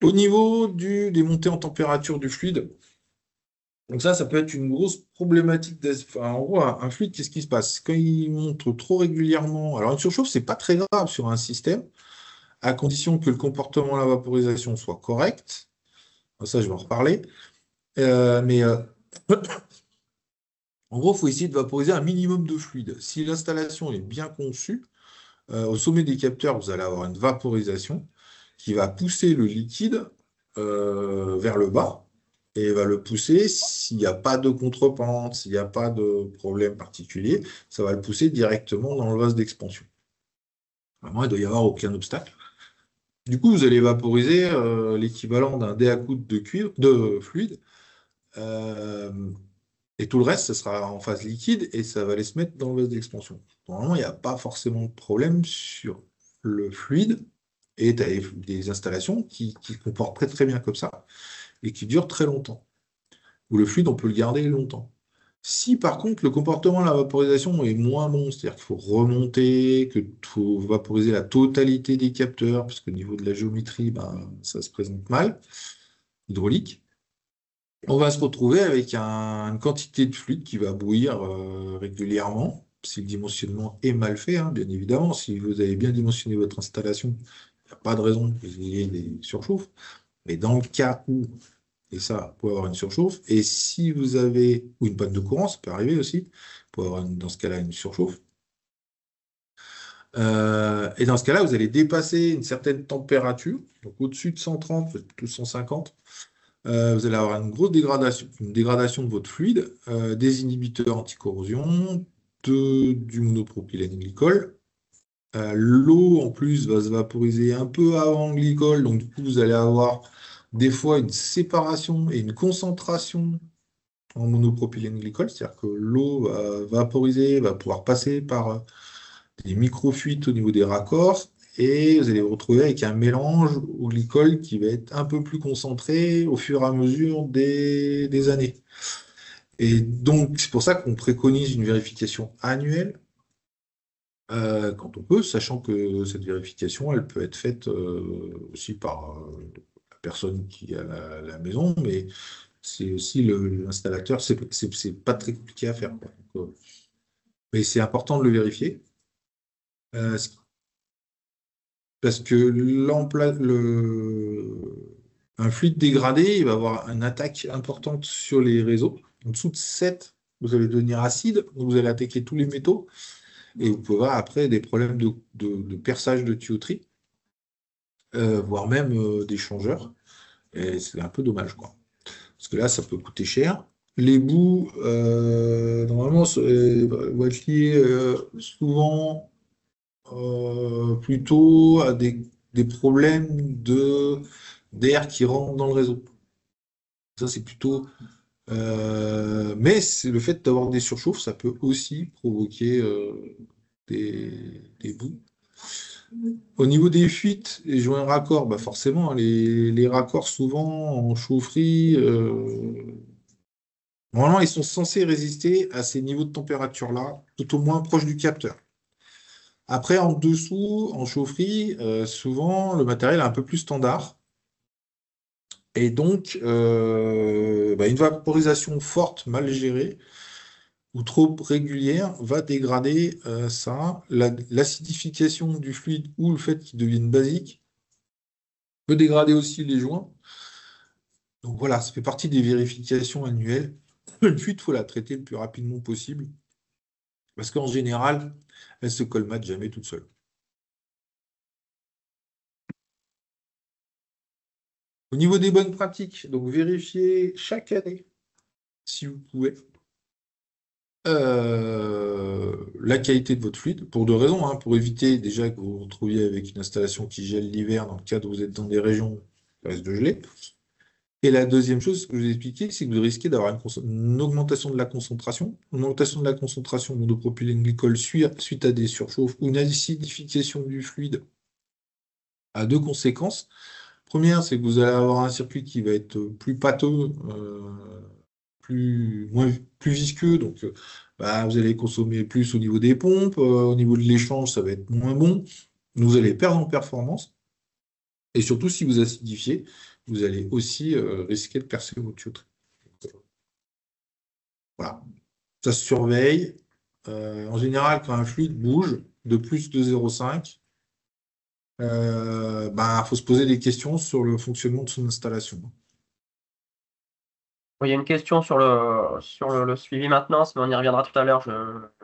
B: Au niveau des montées en température du fluide, donc ça peut être une grosse problématique. Enfin, en gros, un fluide, qu'est-ce qui se passe? Quand il monte trop régulièrement, alors une surchauffe, c'est pas très grave sur un système. à condition que le comportement de la vaporisation soit correct. Ça, je vais en reparler. Mais en gros, il faut essayer de vaporiser un minimum de fluide. Si l'installation est bien conçue, au sommet des capteurs, vous allez avoir une vaporisation qui va pousser le liquide vers le bas et va le pousser s'il n'y a pas de contrepente, s'il n'y a pas de problème particulier, ça va le pousser directement dans le vase d'expansion. Vraiment, il ne doit y avoir aucun obstacle. Du coup, vous allez vaporiser l'équivalent d'un dé à coudre de cuivre, de fluide. euh, et tout le reste, ça sera en phase liquide et ça va aller se mettre dans le vase d'expansion. Normalement, il n'y a pas forcément de problème sur le fluide et tu as des installations qui se comportent très très bien comme ça et qui durent très longtemps. Où le fluide, on peut le garder longtemps. Si par contre le comportement de la vaporisation est moins bon, c'est-à-dire qu'il faut remonter, qu'il faut vaporiser la totalité des capteurs, parce qu'au niveau de la géométrie, ben, ça se présente mal, hydraulique, on va se retrouver avec une quantité de fluide qui va bouillir régulièrement, si le dimensionnement est mal fait, hein, bien évidemment. Si vous avez bien dimensionné votre installation, il n'y a pas de raison que vous ayez des surchauffes. Mais dans le cas où, et ça, vous pouvez avoir une surchauffe, et si vous avez, ou une panne de courant, ça peut arriver aussi, vous pouvez avoir dans ce cas-là une surchauffe. Et dans ce cas-là, vous allez dépasser une certaine température, donc au-dessus de 130, plutôt 150. Vous allez avoir une dégradation de votre fluide, des inhibiteurs anticorrosion, du monopropylène glycol. L'eau, en plus, va se vaporiser un peu avant le glycol, donc du coup, vous allez avoir des fois une séparation et une concentration en monopropylène glycol, c'est-à-dire que l'eau va vaporiser, va pouvoir passer par des microfuites au niveau des raccords, et vous allez vous retrouver avec un mélange au glycol qui va être un peu plus concentré au fur et à mesure des années. Et donc, c'est pour ça qu'on préconise une vérification annuelle quand on peut, sachant que cette vérification, elle peut être faite aussi par la personne qui est à la maison, mais c'est aussi l'installateur, c'est pas très compliqué à faire, quoi. Donc, mais c'est important de le vérifier. Euh, Parce que un fluide dégradé, il va avoir une attaque importante sur les réseaux. En dessous de 7, vous allez devenir acide, donc vous allez attaquer tous les métaux, et vous pouvez avoir après des problèmes de perçage de tuyauterie, voire même des changeurs. Et c'est un peu dommage, quoi. Parce que là, ça peut coûter cher. Les bouts, normalement, vont être liés souvent plutôt à des problèmes d'air qui rentrent dans le réseau. Ça, c'est plutôt. Mais c'est le fait d'avoir des surchauffes, ça peut aussi provoquer des bouts. Au niveau des fuites et joints raccords, bah forcément, les raccords, souvent en chaufferie, normalement, ils sont censés résister à ces niveaux de température-là, tout au moins proche du capteur. Après, en dessous, en chaufferie, souvent, le matériel est un peu plus standard. Et donc, bah, une vaporisation forte, mal gérée, ou trop régulière, va dégrader ça. L'acidification du fluide ou le fait qu'il devienne basique peut dégrader aussi les joints. Donc voilà, ça fait partie des vérifications annuelles. Une fuite, il faut la traiter le plus rapidement possible. Parce qu'en général, elle se colmate jamais toute seule. Au niveau des bonnes pratiques, donc vérifiez chaque année, si vous pouvez, la qualité de votre fluide, pour deux raisons, hein, pour éviter déjà que vous vous retrouviez avec une installation qui gèle l'hiver, dans le cas où vous êtes dans des régions où il reste de gelée. Et la deuxième chose, ce que je vous ai expliqué, c'est que vous risquez d'avoir une augmentation de la concentration. Une augmentation de la concentration monopropylène glycol suite à des surchauffes ou une acidification du fluide a deux conséquences. Première, c'est que vous allez avoir un circuit qui va être plus pâteux, plus visqueux, donc bah, vous allez consommer plus au niveau des pompes, au niveau de l'échange, ça va être moins bon, vous allez perdre en performance, et surtout si vous acidifiez, vous allez aussi risquer de percer votre tuyauterie. Voilà, ça se surveille. En général, quand un fluide bouge de plus de 0,5, bah, faut se poser des questions sur le fonctionnement de son installation.
A: Oui, il y a une question sur le suivi maintenance, mais on y reviendra tout à l'heure.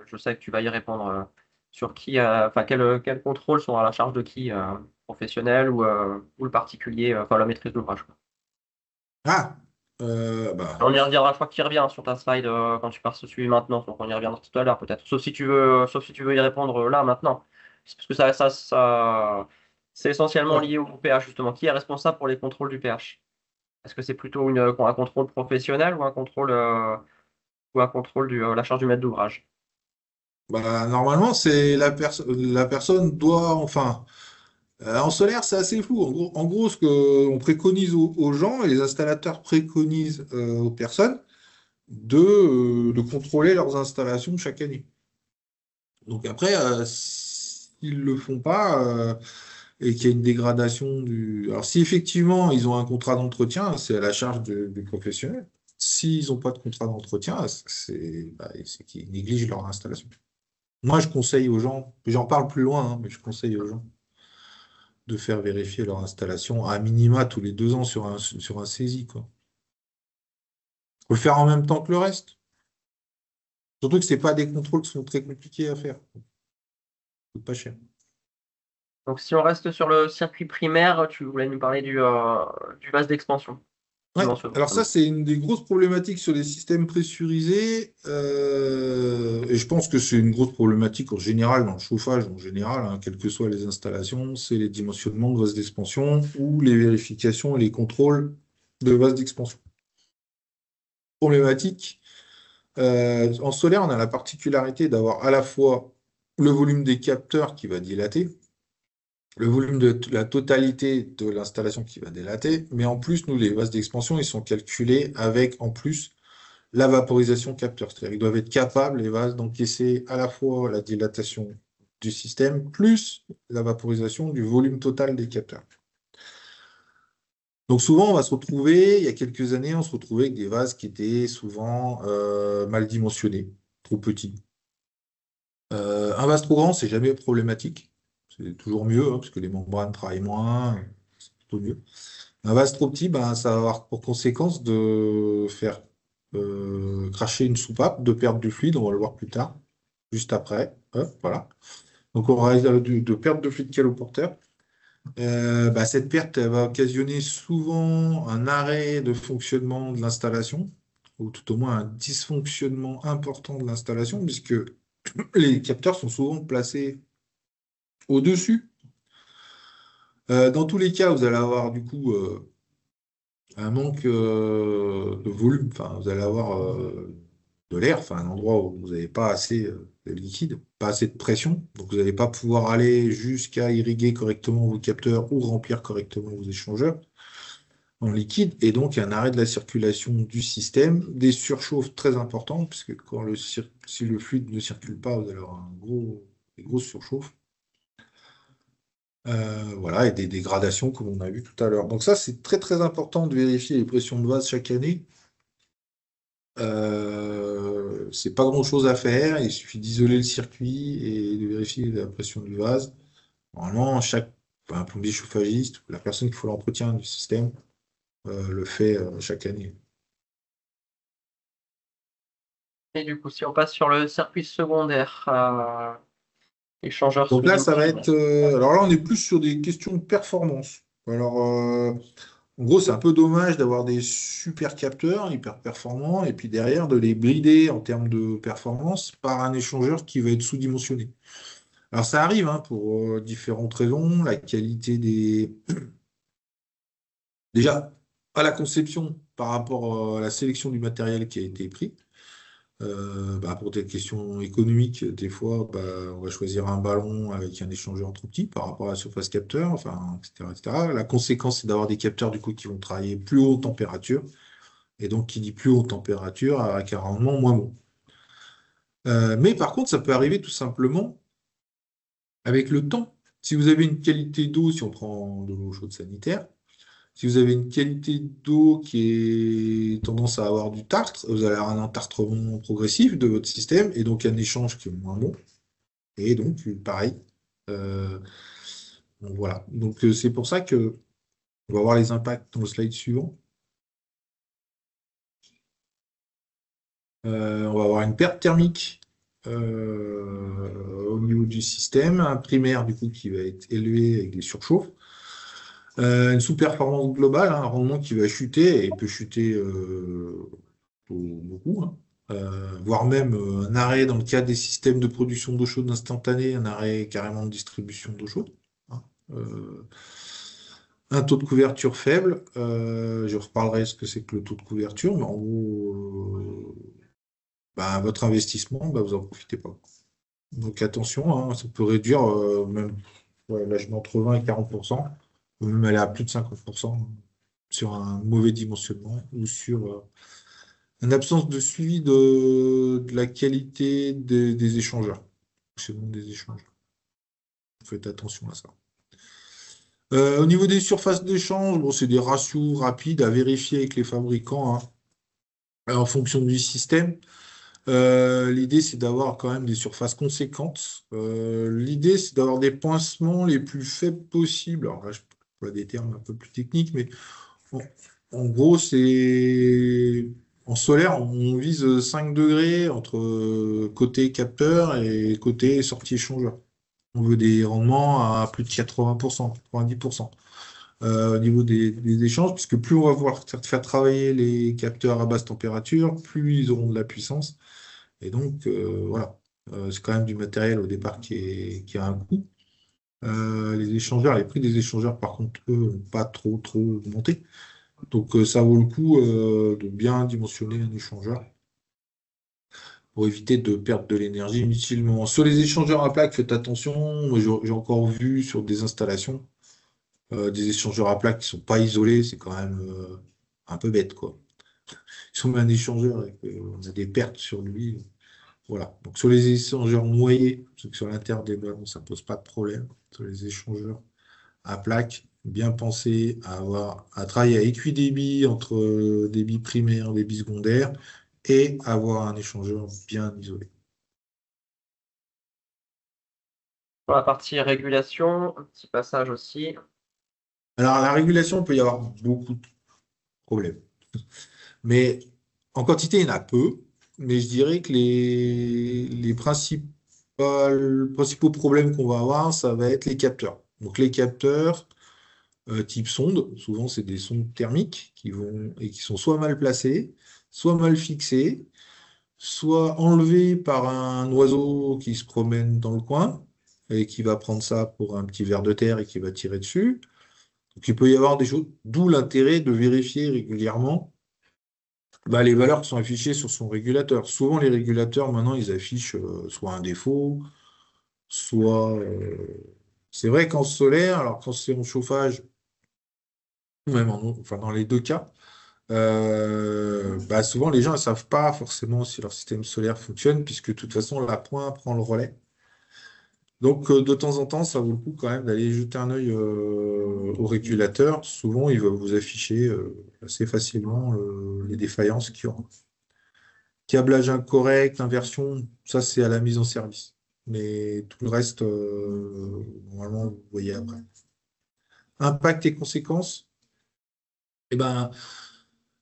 A: Je sais que tu vas y répondre sur qui, enfin, quels contrôles sont à la charge de qui, professionnel ou le particulier, enfin, la maîtrise d'ouvrage, quoi.
B: Ah,
A: On
B: bah,
A: y reviendra, je crois que tu y reviens sur ta slide quand tu passes au suivi maintenance, donc on y reviendra tout à l'heure peut-être. Sauf si tu veux y répondre là, maintenant. C'est parce que c'est essentiellement
B: ouais.
A: lié au pH, justement. Qui est responsable pour les contrôles du pH? Est-ce que c'est plutôt un contrôle professionnel ou un contrôle de la charge du maître d'ouvrage?
B: Bah, normalement, c'est la personne doit, enfin, en solaire, c'est assez flou. En gros, ce qu'on préconise aux gens, et les installateurs préconisent aux personnes, de contrôler leurs installations chaque année. Donc après, s'ils le font pas, et qu'il y a une dégradation du... Alors si effectivement ils ont un contrat d'entretien, c'est à la charge du professionnel. S'ils n'ont pas de contrat d'entretien, c'est qu'ils négligent leur installation. Moi, je conseille aux gens, j'en parle plus loin, hein, mais je conseille aux gens de faire vérifier leur installation à minima tous les 2 ans sur un saisie, quoi. Faut le faire en même temps que le reste. Surtout que c'est pas des contrôles qui sont très compliqués à faire. Ça coûte pas cher.
A: Donc si on reste sur le circuit primaire, tu voulais nous parler du vase d'expansion,
B: Ouais,
A: dimensionnement.
B: alors ça, c'est une des grosses problématiques sur les systèmes pressurisés, et je pense que c'est une grosse problématique en général, dans le chauffage en général, hein, quelles que soient les installations, c'est les dimensionnements de vases d'expansion ou les vérifications et les contrôles de vases d'expansion. Problématique. En solaire, on a la particularité d'avoir à la fois le volume des capteurs qui va dilater, le volume de la totalité de l'installation qui va dilater, mais en plus, nous, les vases d'expansion, ils sont calculés avec, en plus, la vaporisation capteur. C'est-à-dire qu'ils doivent être capables, les vases, d'encaisser à la fois la dilatation du système, plus la vaporisation du volume total des capteurs. Donc souvent, on va se retrouver, il y a quelques années, on se retrouvait avec des vases qui étaient souvent mal dimensionnés, trop petits. Un vase trop grand, c'est jamais problématique. C'est toujours mieux, hein, parce que les membranes travaillent moins, c'est plutôt mieux. Un vase trop petit, ben, ça va avoir pour conséquence de faire cracher une soupape, de perdre du fluide, on va le voir plus tard, juste après. Hop, voilà. Donc on va de perte de fluide caloporteur. Bah, cette perte, elle va occasionner souvent un arrêt de fonctionnement de l'installation, ou tout au moins un dysfonctionnement important de l'installation, puisque les capteurs sont souvent placés au-dessus. Dans tous les cas, vous allez avoir du coup un manque de volume. Enfin, vous allez avoir de l'air, enfin un endroit où vous n'avez pas assez de liquide, pas assez de pression. Donc vous n'allez pas pouvoir aller jusqu'à irriguer correctement vos capteurs ou remplir correctement vos échangeurs en liquide. Et donc un arrêt de la circulation du système, des surchauffes très importantes, puisque si le fluide ne circule pas, vous allez avoir des grosses surchauffes. Voilà, et des dégradations comme on a vu tout à l'heure. Donc ça, c'est très très important de vérifier les pressions de vase chaque année. C'est pas grand-chose à faire, il suffit d'isoler le circuit et de vérifier la pression du vase. Normalement, un plombier chauffagiste, la personne qui fait l'entretien du système, le fait chaque année.
A: Et du coup, si on passe sur le circuit secondaire, échangeur
B: Donc là, ça va
A: sous-dimensionné.
B: être. Alors là, on est plus sur des questions de performance. Alors, en gros, c'est un peu dommage d'avoir des super capteurs hyper performants et puis derrière de les brider en termes de performance par un échangeur qui va être sous-dimensionné. Alors ça arrive hein, pour différentes raisons, la qualité des... Déjà, à la conception par rapport à la sélection du matériel qui a été pris. Bah, pour des questions économiques, des fois, bah, on va choisir un ballon avec un échangeur trop petit par rapport à la surface capteur, enfin, etc., etc. La conséquence, c'est d'avoir des capteurs du coup qui vont travailler plus haute température, et donc qui dit plus haute température avec un rendement moins bon. Mais par contre, ça peut arriver tout simplement avec le temps. Si vous avez une qualité d'eau, si on prend de l'eau chaude sanitaire, si vous avez une qualité d'eau qui est tendance à avoir du tartre, vous allez avoir un entartrement progressif de votre système et donc un échange qui est moins bon. Et donc, pareil, euh, Donc, voilà. Donc c'est pour ça que on va voir les impacts dans le slide suivant. On va avoir une perte thermique au niveau du système, un primaire du coup qui va être élevé avec des surchauffes. Une sous-performance globale, hein, un rendement qui va chuter et peut chuter beaucoup, hein. Voire même un arrêt dans le cas des systèmes de production d'eau chaude instantanée, un arrêt carrément de distribution d'eau chaude, hein. Un taux de couverture faible, je reparlerai ce que c'est que le taux de couverture, mais en gros, bah, votre investissement, bah, vous n'en profitez pas. Donc attention, hein, ça peut réduire même, ouais, là je mets entre 20 et 40%, ou même aller à plus de 50% sur un mauvais dimensionnement ou sur une absence de suivi de la qualité des échangeurs. C'est bon, des échangeurs. Faites attention à ça. Au niveau des surfaces d'échange, bon, c'est des ratios rapides à vérifier avec les fabricants, hein, en fonction du système. L'idée, c'est d'avoir quand même des surfaces conséquentes. L'idée, c'est d'avoir des pincements les plus faibles possibles. Alors là, je vois des termes un peu plus techniques, mais en, en gros, c'est en solaire, on vise 5 degrés entre côté capteur et côté sortie échangeur. On veut des rendements à plus de 80%, 90%. Au niveau des échanges, puisque plus on va pouvoir faire travailler les capteurs à basse température, plus ils auront de la puissance. Et donc, voilà. C'est quand même du matériel au départ qui a un coût. Les échangeurs, les prix des échangeurs, par contre, eux, n'ont pas trop augmenté. Donc, ça vaut le coup de bien dimensionner un échangeur pour éviter de perdre de l'énergie inutilement. Sur les échangeurs à plaques, faites attention. Moi, j'ai encore vu sur des installations des échangeurs à plaques qui sont pas isolés. C'est quand même un peu bête, quoi. Si on met un échangeur et qu'on a des pertes sur lui, voilà. Donc sur les échangeurs noyés, parce que sur l'intérieur des ballons, ça pose pas de problème. Sur les échangeurs à plaques, bien penser à travailler à équidébit entre débit primaire, débit secondaire, et avoir un échangeur bien isolé.
A: Pour la partie régulation, un petit passage aussi.
B: Alors la régulation, il peut y avoir beaucoup de problèmes. Mais en quantité, il y en a peu. Mais je dirais que les principaux problèmes qu'on va avoir, ça va être les capteurs. Donc les capteurs, type sonde. Souvent, c'est des sondes thermiques qui sont soit mal placées, soit mal fixées, soit enlevées par un oiseau qui se promène dans le coin et qui va prendre ça pour un petit ver de terre et qui va tirer dessus. Donc, il peut y avoir des choses, d'où l'intérêt de vérifier régulièrement bah, les valeurs qui sont affichées sur son régulateur. Souvent, les régulateurs, maintenant, ils affichent soit un défaut, soit... c'est vrai qu'en solaire, alors quand c'est en chauffage, même enfin, dans les deux cas, bah souvent les gens ne savent pas forcément si leur système solaire fonctionne, puisque de toute façon la pointe prend le relais. Donc de temps en temps, ça vaut le coup quand même d'aller jeter un œil au régulateur. Souvent, il va vous afficher assez facilement les défaillances qu'il y aura. Câblage incorrect, inversion, ça c'est à la mise en service. Mais tout le reste, normalement, vous voyez après. Impact et conséquences. Eh ben,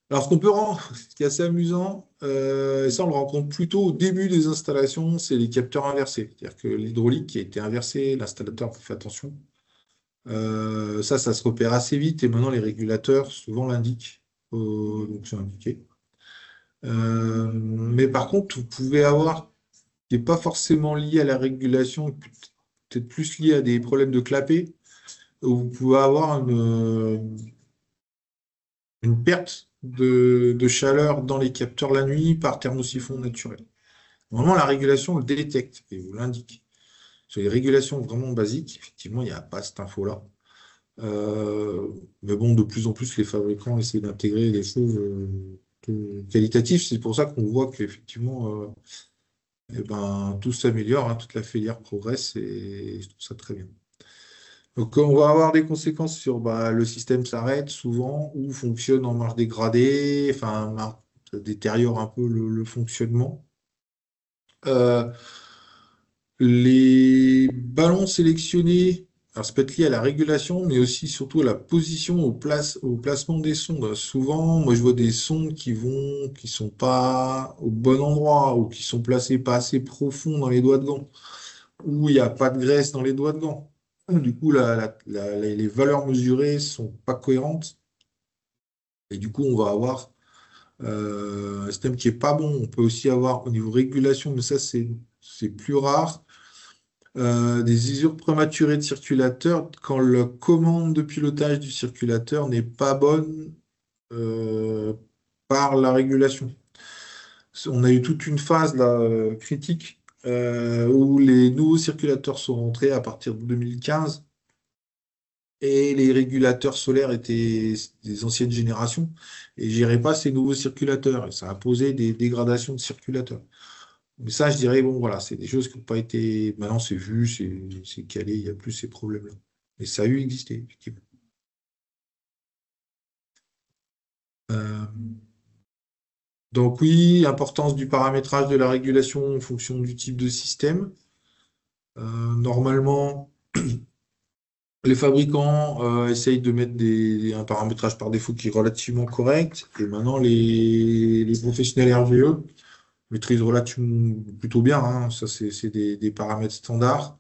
B: alors, ce qu'on peut rendre, ce qui est assez amusant, et ça on le rencontre plutôt au début des installations, c'est les capteurs inversés. C'est-à-dire que l'hydraulique qui a été inversée, l'installateur fait attention. Ça se repère assez vite et maintenant les régulateurs souvent l'indiquent. Donc c'est indiqué. Mais par contre, vous pouvez avoir, qui n'est pas forcément lié à la régulation, peut-être plus lié à des problèmes de clapet, où vous pouvez avoir une perte de chaleur dans les capteurs la nuit par thermosiphon naturel. Normalement, la régulation le détecte et vous l'indique. Sur les régulations vraiment basiques, effectivement, il n'y a pas cette info-là. Mais bon, de plus en plus, les fabricants essaient d'intégrer des choses qualitatives. C'est pour ça qu'on voit qu'effectivement, eh ben, tout s'améliore, hein, toute la filière progresse et je trouve ça très bien. Donc, on va avoir des conséquences sur bah, le système s'arrête souvent ou fonctionne en marge dégradée, enfin, ça détériore un peu le fonctionnement. Euh, les ballons sélectionnés, Alors, ça peut être lié à la régulation, mais aussi surtout à la position, au placement des sondes. Souvent, moi, je vois des sondes qui sont pas au bon endroit, ou qui sont placées pas assez profond dans les doigts de gants, ou il n'y a pas de graisse dans les doigts de gants. Du coup, les valeurs mesurées sont pas cohérentes, et du coup, on va avoir un système qui est pas bon. On peut aussi avoir au niveau régulation, mais ça, c'est plus rare. Des usures prématurées de circulateur quand la commande de pilotage du circulateur n'est pas bonne euh, par la régulation. On a eu toute une phase là, critique où les nouveaux circulateurs sont rentrés à partir de 2015 et les régulateurs solaires étaient des anciennes générations et géraient pas ces nouveaux circulateurs. Et ça a posé des dégradations de circulateurs. Mais ça, je dirais, bon, voilà, c'est des choses qui n'ont pas été. Maintenant, c'est vu, c'est calé, il n'y a plus ces problèmes-là. Mais ça a eu existé, effectivement. Euh, donc, oui, importance du paramétrage de la régulation en fonction du type de système. Normalement, les fabricants essayent de mettre un paramétrage par défaut qui est relativement correct. Et maintenant, les professionnels RVE maîtrisent relativement plutôt bien, hein. Ça, c'est des paramètres standards.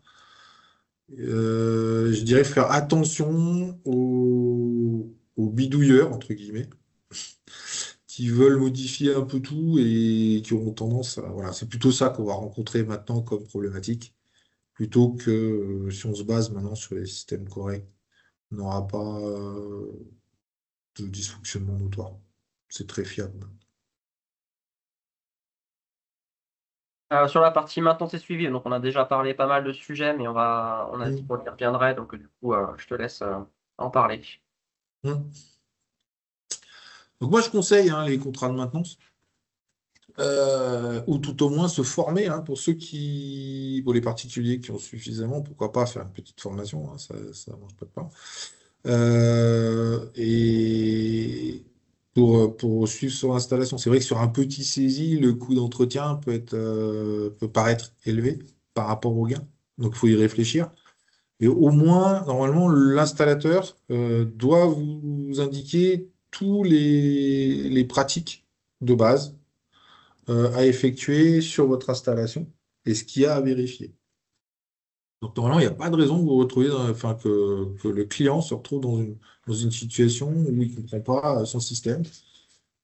B: Je dirais faire attention aux bidouilleurs, entre guillemets, qui veulent modifier un peu tout et qui auront tendance à... Voilà, c'est plutôt ça qu'on va rencontrer maintenant comme problématique, plutôt que si on se base maintenant sur les systèmes corrects, on n'aura pas de dysfonctionnement notoire. C'est très fiable.
A: Sur la partie maintenance et suivi, donc on a déjà parlé pas mal de sujets, mais on a dit
B: Hum,
A: qu'on y reviendrait, donc du coup, je te laisse en parler.
B: hum. Donc moi, je conseille hein, les contrats de maintenance. Ou tout au moins se former hein, pour les particuliers qui ont suffisamment, pourquoi pas faire une petite formation, hein, ça mange pas de pain. Et pour suivre son installation, c'est vrai que sur un petit saisie, le coût d'entretien peut paraître élevé par rapport au gain, donc il faut y réfléchir. Et au moins, normalement, l'installateur doit vous indiquer tous les pratiques de base à effectuer sur votre installation et ce qu'il y a à vérifier. Donc normalement, il n'y a pas de raison que vous vous retrouviez enfin, que le client se retrouve dans une situation où il ne comprend pas son système.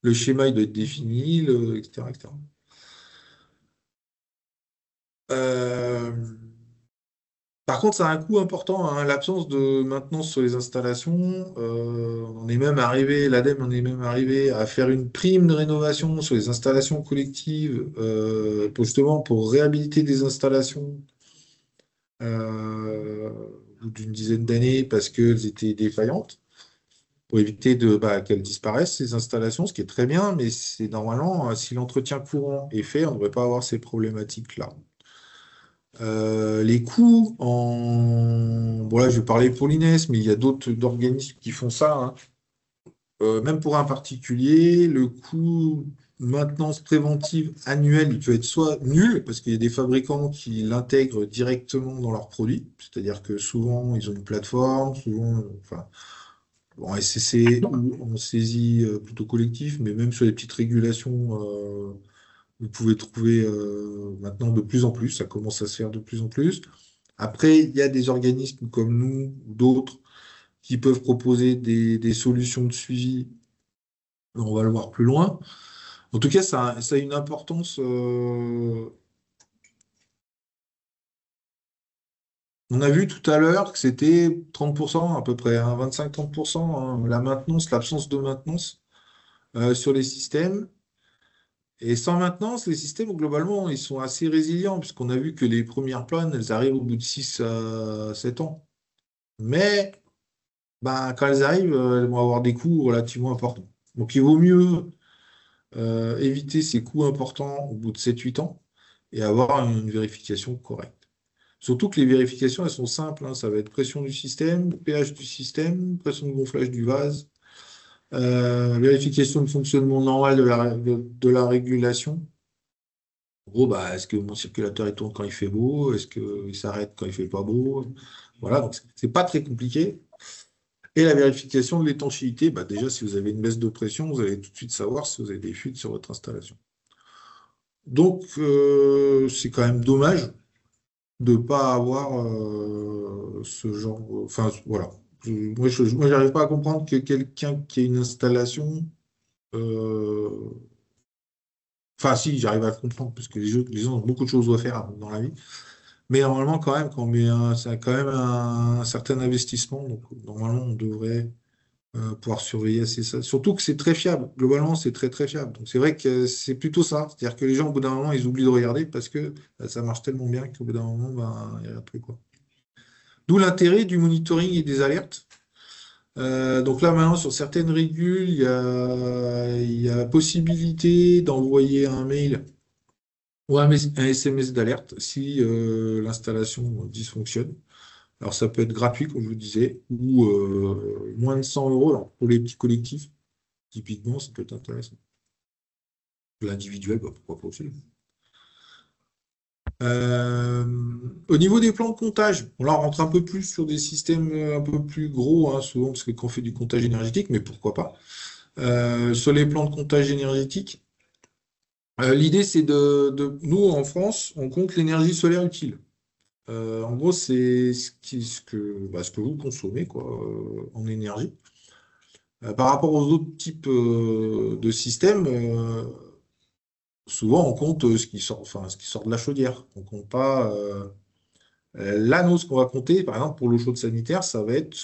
B: Le schéma, il doit être défini, etc., etc. Euh, Par contre, ça a un coût important, hein, l'absence de maintenance sur les installations. On en est même arrivé, l'ADEME en est même arrivé à faire une prime de rénovation sur les installations collectives, justement pour réhabiliter des installations euh, d'une dizaine d'années parce qu'elles étaient défaillantes, pour éviter qu'elles disparaissent, ces installations, ce qui est très bien, mais c'est normalement, si l'entretien courant est fait, on ne devrait pas avoir ces problématiques-là. Les coûts en... Bon là, je vais parler pour l'INES, mais il y a d'autres organismes qui font ça, hein. Même pour un particulier, le coût maintenance préventive annuelle, il peut être soit nul, parce qu'il y a des fabricants qui l'intègrent directement dans leurs produits, c'est-à-dire que souvent, ils ont une plateforme, souvent, enfin, en SCC ou en saisie plutôt collectif, mais même sur les petites régulations, vous pouvez trouver maintenant de plus en plus, ça commence à se faire de plus en plus. Après, il y a des organismes comme nous ou d'autres qui peuvent proposer des solutions de suivi. On va le voir plus loin. En tout cas, ça a une importance. On a vu tout à l'heure que c'était 30% à peu près, hein, 25-30%, hein, la maintenance, l'absence de maintenance sur les systèmes. Et sans maintenance, les systèmes, globalement, ils sont assez résilients, puisqu'on a vu que les premières pannes, elles arrivent au bout de 6 à 7 ans. Mais ben, quand elles arrivent, elles vont avoir des coûts relativement importants. Donc il vaut mieux éviter ces coûts importants au bout de 7-8 ans et avoir une vérification correcte. Surtout que les vérifications, elles sont simples, hein. Ça va être pression du système, pH du système, pression de gonflage du vase, vérification de fonctionnement normal de la régulation. En gros, bah, est-ce que mon circulateur il tourne quand il fait beau? Est-ce qu'il s'arrête quand il fait pas beau? Voilà, donc c'est pas très compliqué. Et la vérification de l'étanchéité, bah déjà, si vous avez une baisse de pression, vous allez tout de suite savoir si vous avez des fuites sur votre installation. Donc, c'est quand même dommage de ne pas avoir ce genre. Enfin, voilà. Moi, j'arrive pas à comprendre que quelqu'un qui a une installation. euh, Enfin, si, j'arrive à le comprendre, parce que les gens ont beaucoup de choses à faire dans la vie. Mais normalement, quand même, c'est quand même un certain investissement. Donc, normalement, on devrait pouvoir surveiller assez ça. Surtout que c'est très fiable. Globalement, c'est très, très fiable. Donc, c'est vrai que c'est plutôt ça. C'est-à-dire que les gens, au bout d'un moment, ils oublient de regarder parce que ça marche tellement bien qu'au bout d'un moment, ben, il y a un truc, quoi. D'où l'intérêt du monitoring et des alertes. Donc là, maintenant, sur certaines régules, il y a possibilité d'envoyer un mail ou un SMS d'alerte si l'installation dysfonctionne. Alors, ça peut être gratuit, comme je vous disais, ou moins de 100 euros. Alors, pour les petits collectifs, typiquement, ça peut être intéressant. L'individuel, bah, pourquoi pas aussi. Euh, Au niveau des plans de comptage, on là, on rentre un peu plus sur des systèmes un peu plus gros, hein, souvent parce qu'on fait du comptage énergétique, mais pourquoi pas. Sur les plans de comptage énergétique, l'idée c'est nous en France, on compte l'énergie solaire utile. En gros, c'est ce que vous consommez quoi, en énergie. Par rapport aux autres types de systèmes, souvent on compte ce qui sort, enfin, ce qui sort de la chaudière. On compte pas. Là, nous, ce qu'on va compter, par exemple, pour l'eau chaude sanitaire, ça va être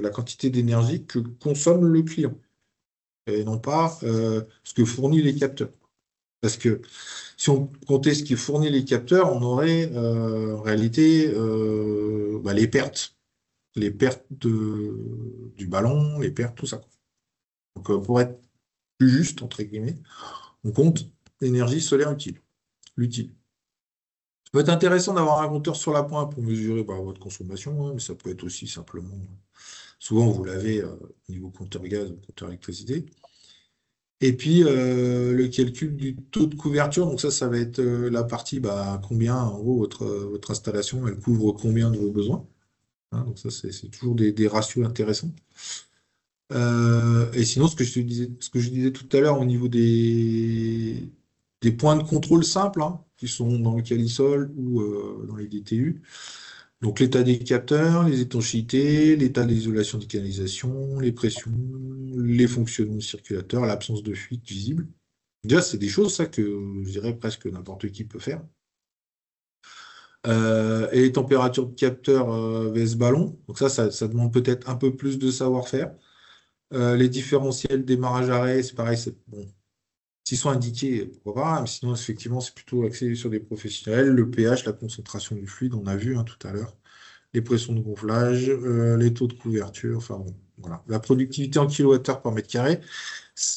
B: la quantité d'énergie que consomme le client, et non pas ce que fournit les capteurs. Parce que si on comptait ce qui fournit les capteurs, on aurait en réalité bah, les pertes du ballon, les pertes, tout ça. Donc, pour être plus juste, entre guillemets, on compte l'énergie solaire utile, l'utile. Ça peut être intéressant d'avoir un compteur sur la pointe pour mesurer bah, votre consommation, hein, mais ça peut être aussi simplement. Souvent, vous l'avez au niveau compteur gaz ou compteur électricité. Et puis, le calcul du taux de couverture. Donc ça va être la partie, bah, combien, en gros, votre installation, elle couvre combien de vos besoins. Hein, donc ça, c'est toujours des ratios intéressants. Et sinon, ce que je disais tout à l'heure au niveau des points de contrôle simples, hein, qui sont dans le Calisol ou dans les DTU. Donc l'état des capteurs, les étanchéités, l'état de l'isolation des canalisations, les pressions, les fonctionnements du circulateur, l'absence de fuite visible. Déjà, c'est des choses, ça, que je dirais presque n'importe qui peut faire. Et les températures de capteur VS ballon. Donc ça demande peut-être un peu plus de savoir-faire. Les différentiels démarrage-arrêt, c'est pareil, bon. S'ils sont indiqués, pourquoi pas, mais sinon, effectivement, c'est plutôt axé sur des professionnels. Le pH, la concentration du fluide, on a vu hein, tout à l'heure. Les pressions de gonflage, les taux de couverture, enfin bon, voilà. La productivité en kilowattheure par mètre carré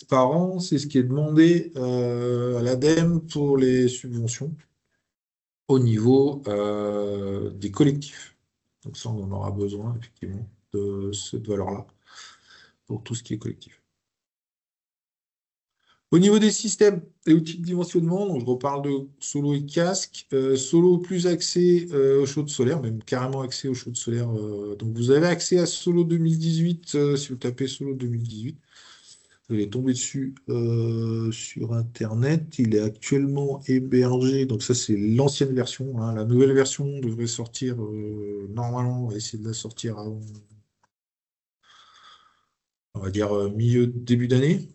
B: par an, c'est ce qui est demandé à l'ADEME pour les subventions au niveau des collectifs. Donc ça, on en aura besoin, effectivement, de cette valeur-là pour tout ce qui est collectif. Au niveau des systèmes et outils de dimensionnement, donc je reparle de Solo et casque. Solo plus accès aux chaudes solaires, même carrément accès aux chaudes solaires. Donc vous avez accès à Solo 2018, si vous tapez Solo 2018. Vous allez tomber dessus sur Internet. Il est actuellement hébergé. Donc ça, c'est l'ancienne version, hein. La nouvelle version devrait sortir, normalement, on va essayer de la sortir avant, on va dire, milieu, début d'année.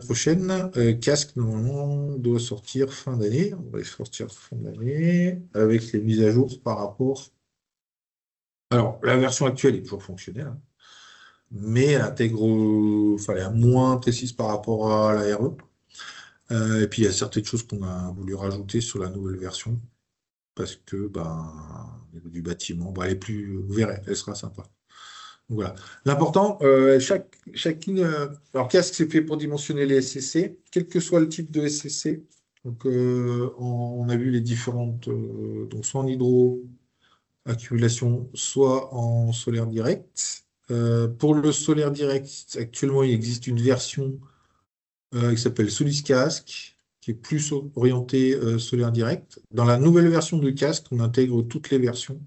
B: Prochaine, casque, normalement, doit sortir fin d'année. On va sortir fin d'année avec les mises à jour par rapport. Alors, la version actuelle est toujours fonctionnelle, hein, mais elle intègre, enfin, elle est moins précise par rapport à la RE. Et puis, il y a certaines choses qu'on a voulu rajouter sur la nouvelle version parce que, ben, au niveau du bâtiment, ben, elle est plus, vous verrez, elle sera sympa. Donc, voilà. L'important, chacune. Alors, casque, c'est fait pour dimensionner les SCC, quel que soit le type de SCC. Donc, on a vu les différentes, donc soit en hydro-accumulation, soit en solaire direct. Pour le solaire direct, actuellement, il existe une version qui s'appelle Solis Casque, qui est plus orientée solaire direct. Dans la nouvelle version de casque, on intègre toutes les versions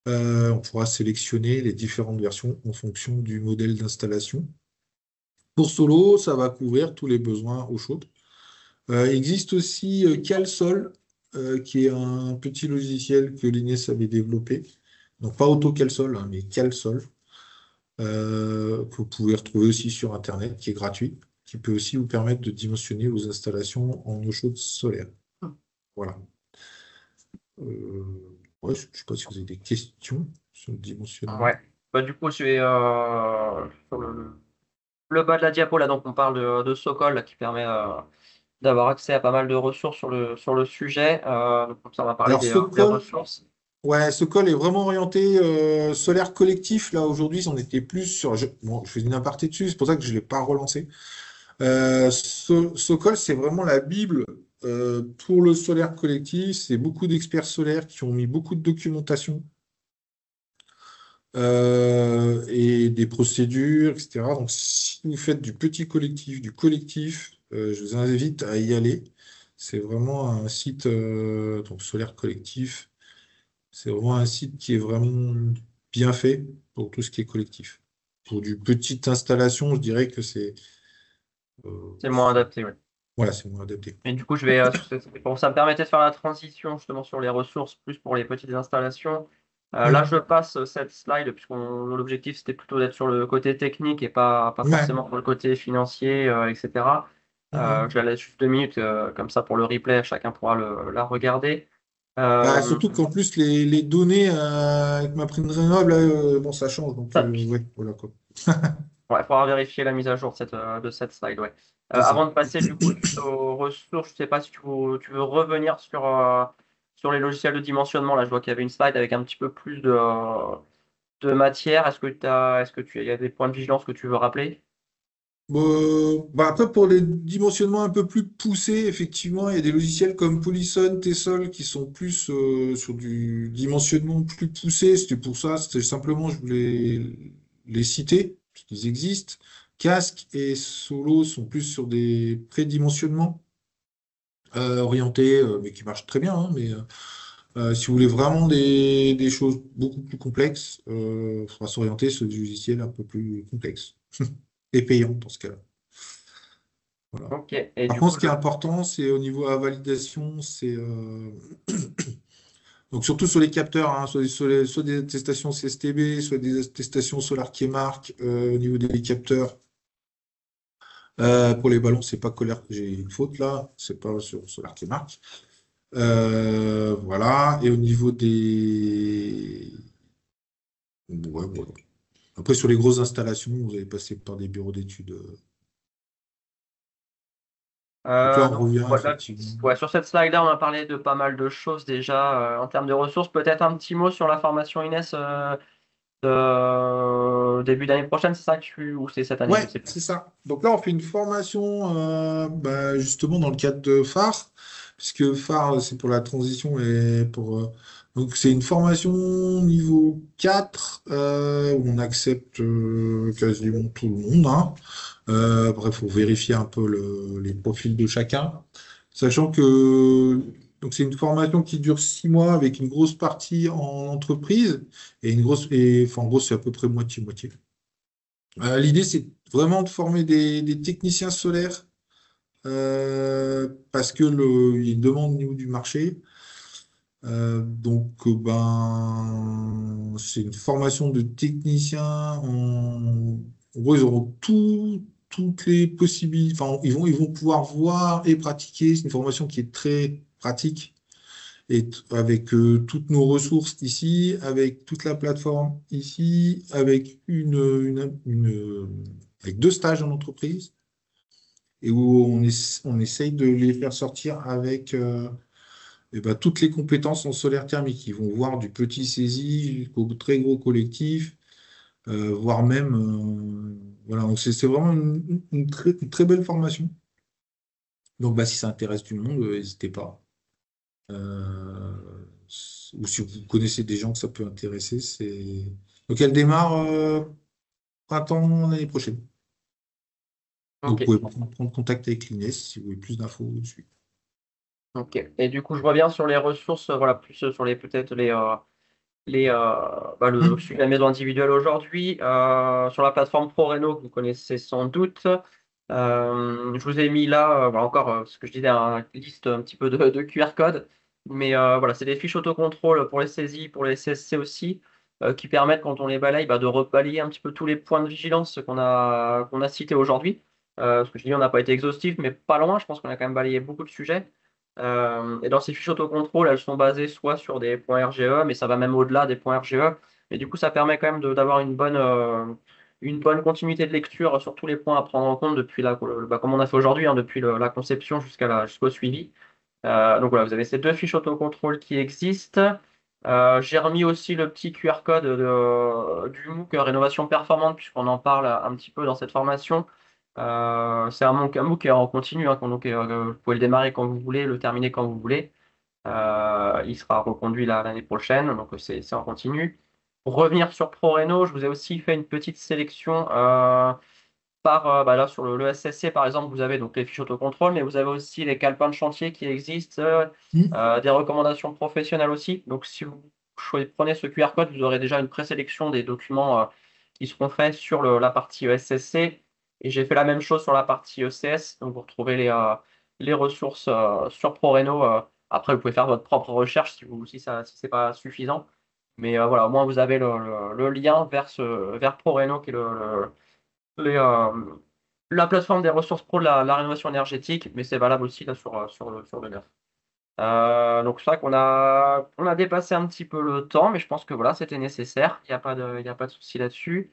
B: On pourra sélectionner les différentes versions en fonction du modèle d'installation. Pour Solo, ça va couvrir tous les besoins eau chaude. Il existe aussi CalSol, qui est un petit logiciel que l'Ines avait développé. Donc pas AutoCalSol, hein, mais CalSol, que vous pouvez retrouver aussi sur Internet, qui est gratuit, qui peut aussi vous permettre de dimensionner vos installations en eau chaude solaire. Voilà. Ouais, je ne sais pas si vous avez des questions sur le dimensionnement.
A: Ouais. Bah, du coup, je vais sur le bas de la diapo, là, donc on parle de Sokol, là, qui permet d'avoir accès à pas mal de ressources sur le sujet. Donc, comme ça, on va parler
B: Alors,
A: des ressources.
B: ouais, ce call est vraiment orienté solaire collectif. Là, aujourd'hui, on était plus sur. Bon, je fais une aparté dessus, c'est pour ça que je ne l'ai pas relancé. Ce call, c'est vraiment la Bible pour le solaire collectif. C'est beaucoup d'experts solaires qui ont mis beaucoup de documentation et des procédures, etc. Donc, si vous faites du petit collectif, du collectif, je vous invite à y aller. C'est vraiment un site donc solaire collectif. C'est vraiment un site qui est vraiment bien fait pour tout ce qui est collectif. Pour du petite installation, je dirais que c'est
A: C'est moins adapté, oui.
B: voilà, c'est moins adapté.
A: Et du coup, je vais, bon, ça me permettait de faire la transition justement sur les ressources, plus pour les petites installations. Là, je
B: Hmm.
A: passe cette slide, puisqu'on l'objectif, c'était plutôt d'être sur le côté technique et pas
B: Ouais.
A: forcément pour le côté financier, etc.
B: Mhm.
A: Je la laisse juste 2 minutes, comme ça, pour le replay, chacun pourra la regarder.
B: Bah,
A: Euh,
B: surtout qu'en plus, les données avec ma prime rénovable, là, bon, ça change. Donc,
A: ça-
B: ouais, voilà quoi.
A: Ouais, il faudra vérifier la mise à jour de cette slide, ouais.
B: C'est
A: Avant
B: ça.
A: de passer du coup juste aux ressources, je ne sais pas si tu veux revenir sur les logiciels de dimensionnement. Là, je vois qu'il y avait une slide avec un petit peu plus de matière. Est-ce que il y a des points de vigilance que tu veux rappeler?
B: Bah, après, pour les dimensionnements un peu plus poussés, effectivement, il y a des logiciels comme Polyson, Tessol qui sont plus sur du dimensionnement plus poussé. C'était pour ça, c'était simplement, je voulais les citer, parce qu'ils existent. Casque et Solo sont plus sur des prédimensionnements orientés, mais qui marchent très bien, hein, mais si vous voulez vraiment des choses beaucoup plus complexes, il faudra s'orienter sur des logiciels un peu plus complexes et payants dans ce cas-là. Voilà.
A: Ok. Et
B: Par
A: du
B: contre,
A: coup,
B: ce qui est important, c'est au niveau de la validation, c'est donc surtout sur les capteurs, hein, soit des attestations CSTB, soit des attestations SolarKeymark au niveau des capteurs. Pour les ballons, c'est pas colère, j'ai une faute là, c'est pas sur SolarKeymark. Voilà. Et au niveau des ouais, voilà. Après, sur les grosses installations, vous allez passer par des bureaux d'études. Donc là, on
A: donc,
B: revient
A: voilà,
B: effectivement.
A: ouais, sur cette slide-là, on a parlé de pas mal de choses déjà en termes de ressources. Peut-être un petit mot sur la formation Inès début d'année prochaine, c'est ça que ou c'est cette année, je
B: Ouais,
A: sais plus.
B: c'est ça. Donc là, on fait une formation bah, justement dans le cadre de phare, puisque phare, c'est pour la transition et pour. Donc c'est une formation niveau 4 où on accepte quasiment tout le monde, hein. Après, il faut vérifier un peu les profils de chacun. Sachant que donc c'est une formation qui dure 6 mois avec une grosse partie en entreprise et une grosse et enfin en gros c'est à peu près moitié-moitié. L'idée, c'est vraiment de former des techniciens solaires parce que il y a une demande au niveau du marché. Ben, c'est une formation de techniciens. En gros, ils auront toutes les possibilités. Enfin, ils vont pouvoir voir et pratiquer. C'est une formation qui est très pratique et avec toutes nos ressources ici, avec toute la plateforme ici, avec avec 2 stages en entreprise et où on essaye de les faire sortir avec eh ben, toutes les compétences en solaire thermique. Ils vont voir du petit saisie jusqu'au très gros collectif, voire même voilà. Donc c'est vraiment une très belle formation. Donc bah, si ça intéresse du monde, n'hésitez pas. Euh, ou si vous connaissez des gens que ça peut intéresser, c'est. Donc elle démarre printemps l'année prochaine. Donc
A: Ok.
B: vous pouvez prendre contact avec l'INES si vous voulez plus d'infos dessus.
A: Ok. Et du coup, je reviens sur les ressources, voilà, plus sur les peut-être le suivi de la maison individuelle aujourd'hui. Sur la plateforme ProReno, que vous connaissez sans doute, je vous ai mis là, encore ce que je disais, une liste un petit peu de QR codes. Mais voilà, c'est des fiches autocontrôle pour les saisies, pour les CSC aussi, qui permettent, quand on les balaye, de rebalayer un petit peu tous les points de vigilance qu'on a cités aujourd'hui. Parce que je dis, on n'a pas été exhaustif, mais pas loin. Je pense qu'on a quand même balayé beaucoup de sujets. Et dans ces fiches autocontrôle, elles sont basées soit sur des points RGE, mais ça va même au-delà des points RGE. Mais du coup, ça permet quand même d'avoir une bonne continuité de lecture sur tous les points à prendre en compte depuis comme on a fait aujourd'hui, hein, depuis la conception jusqu'au suivi. Donc voilà, vous avez ces deux fiches autocontrôle qui existent. J'ai remis aussi le petit QR code du MOOC Rénovation Performante, puisqu'on en parle un petit peu dans cette formation. C'est un MOOC qui est en continu, hein, donc vous pouvez le démarrer quand vous voulez, le terminer quand vous voulez. Il sera reconduit l'année prochaine, donc c'est en continu. Pour revenir sur ProReno, je vous ai aussi fait une petite sélection là sur le SSC par exemple, vous avez donc les fiches autocontrôle, mais vous avez aussi les calepins de chantier qui existent, des recommandations professionnelles aussi. Donc si vous prenez ce QR code, vous aurez déjà une présélection des documents qui seront faits sur la partie SSC. Et j'ai fait la même chose sur la partie ECS. Donc vous retrouvez les ressources sur ProReno. Après, vous pouvez faire votre propre recherche si c'est pas suffisant. Mais voilà, au moins vous avez le lien vers ProReno qui est les, euh, la plateforme des ressources pro de la rénovation énergétique, mais c'est valable aussi là sur le neuf. Donc c'est vrai qu'on a dépassé un petit peu le temps, mais je pense que voilà, c'était nécessaire. Il y a pas de souci là-dessus.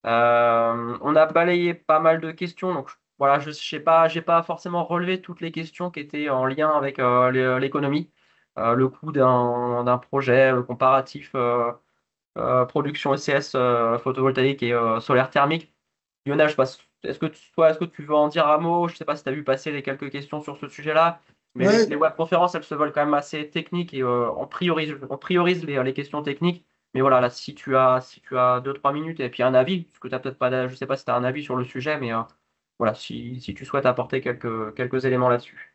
A: On a balayé pas mal de questions, donc voilà, je sais pas, j'ai pas forcément relevé toutes les questions qui étaient en lien avec l'économie, le coût d'un projet, le comparatif production ECS photovoltaïque et solaire thermique. Lionel, je passe. Est-ce que tu veux en dire un mot? Je ne sais pas si tu as vu passer les quelques questions sur ce sujet-là, mais les
B: Ouais,
A: webconférences, elles se veulent quand même assez techniques et on priorise les questions techniques. Mais voilà, là, si tu as 2-3 minutes et puis un avis, parce que tu peut-être pas, je ne sais pas si tu as un avis sur le sujet, mais voilà, si tu souhaites apporter quelques éléments là-dessus.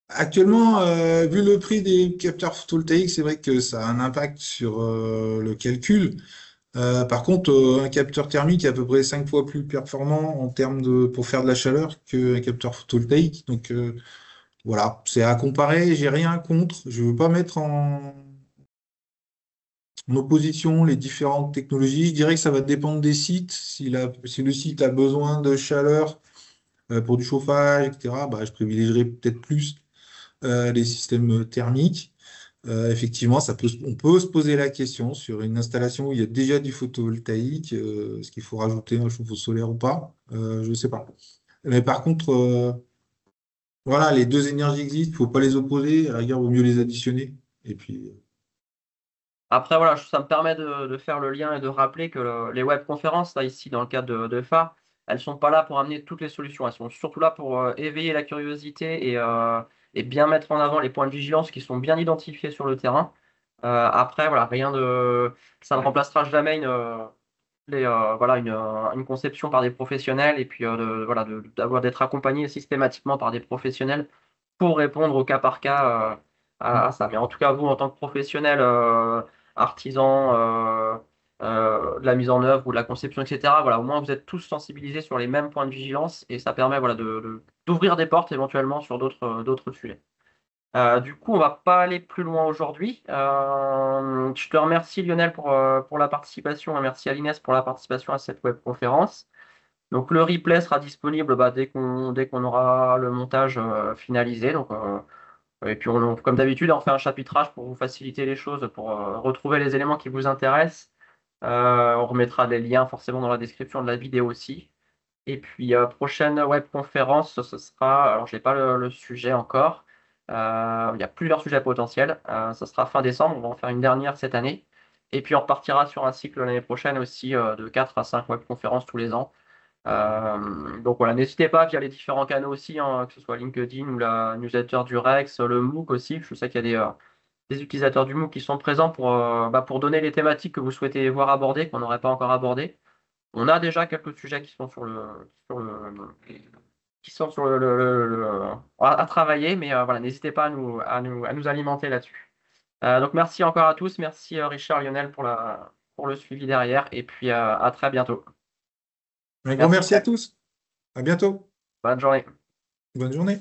B: actuellement, vu le prix des capteurs photovoltaïques, c'est vrai que ça a un impact sur le calcul. Par contre, un capteur thermique est à peu près 5 fois plus performant en termes pour faire de la chaleur qu'un capteur photovoltaïque. Donc voilà, c'est à comparer. J'ai rien contre. Je veux pas mettre en opposition les différentes technologies. Je dirais que ça va dépendre des sites. Si le site a besoin de chaleur pour du chauffage, etc., je privilégierais peut-être plus les systèmes thermiques. Effectivement, on peut se poser la question sur une installation où il y a déjà du photovoltaïque, est-ce qu'il faut rajouter un chauffe-eau solaire ou pas? Je ne sais pas. Mais par contre, voilà, les deux énergies existent, il ne faut pas les opposer, à la rigueur, il vaut mieux les additionner. Et puis,
A: Après, voilà, ça me permet de faire le lien et de rappeler que les webconférences, là, ici, dans le cadre de phare, elles sont pas là pour amener toutes les solutions. Elles sont surtout là pour éveiller la curiosité et bien mettre en avant les points de vigilance qui sont bien identifiés sur le terrain. Après, voilà, ça ne remplacera jamais une conception par des professionnels et puis voilà, d'être accompagné systématiquement par des professionnels pour répondre au cas par cas à ça. Mais en tout cas, vous, en tant que professionnel, artisan de la mise en œuvre ou de la conception, etc., voilà, au moins vous êtes tous sensibilisés sur les mêmes points de vigilance et ça permet voilà, d'ouvrir des portes éventuellement sur d'autres sujets. Du coup, on va pas aller plus loin aujourd'hui. Je te remercie Lionel pour la participation et merci à l'Inès pour la participation à cette webconférence. Donc le replay sera disponible dès qu'on aura le montage finalisé. Et puis comme d'habitude, on fait un chapitrage pour vous faciliter les choses, pour retrouver les éléments qui vous intéressent. On remettra des liens forcément dans la description de la vidéo aussi. Et puis, prochaine webconférence, ce sera, alors je n'ai pas le sujet encore, il y a plusieurs sujets potentiels. Ce sera fin décembre, on va en faire une dernière cette année. Et puis, on repartira sur un cycle l'année prochaine aussi de 4 à 5 webconférences tous les ans. Donc voilà, n'hésitez pas via les différents canaux aussi, hein, que ce soit LinkedIn ou la newsletter du Rex, le MOOC aussi. Je sais qu'il y a des utilisateurs du MOOC qui sont présents pour donner les thématiques que vous souhaitez voir abordées, qu'on n'aurait pas encore abordées. On a déjà quelques sujets qui sont à travailler, mais voilà, n'hésitez pas à nous alimenter là-dessus. Donc merci encore à tous. Merci Richard, Lionel pour le suivi derrière. Et puis à très bientôt.
B: Un grand
A: Merci.
B: merci à tous. À bientôt.
A: Bonne journée.
B: Bonne journée.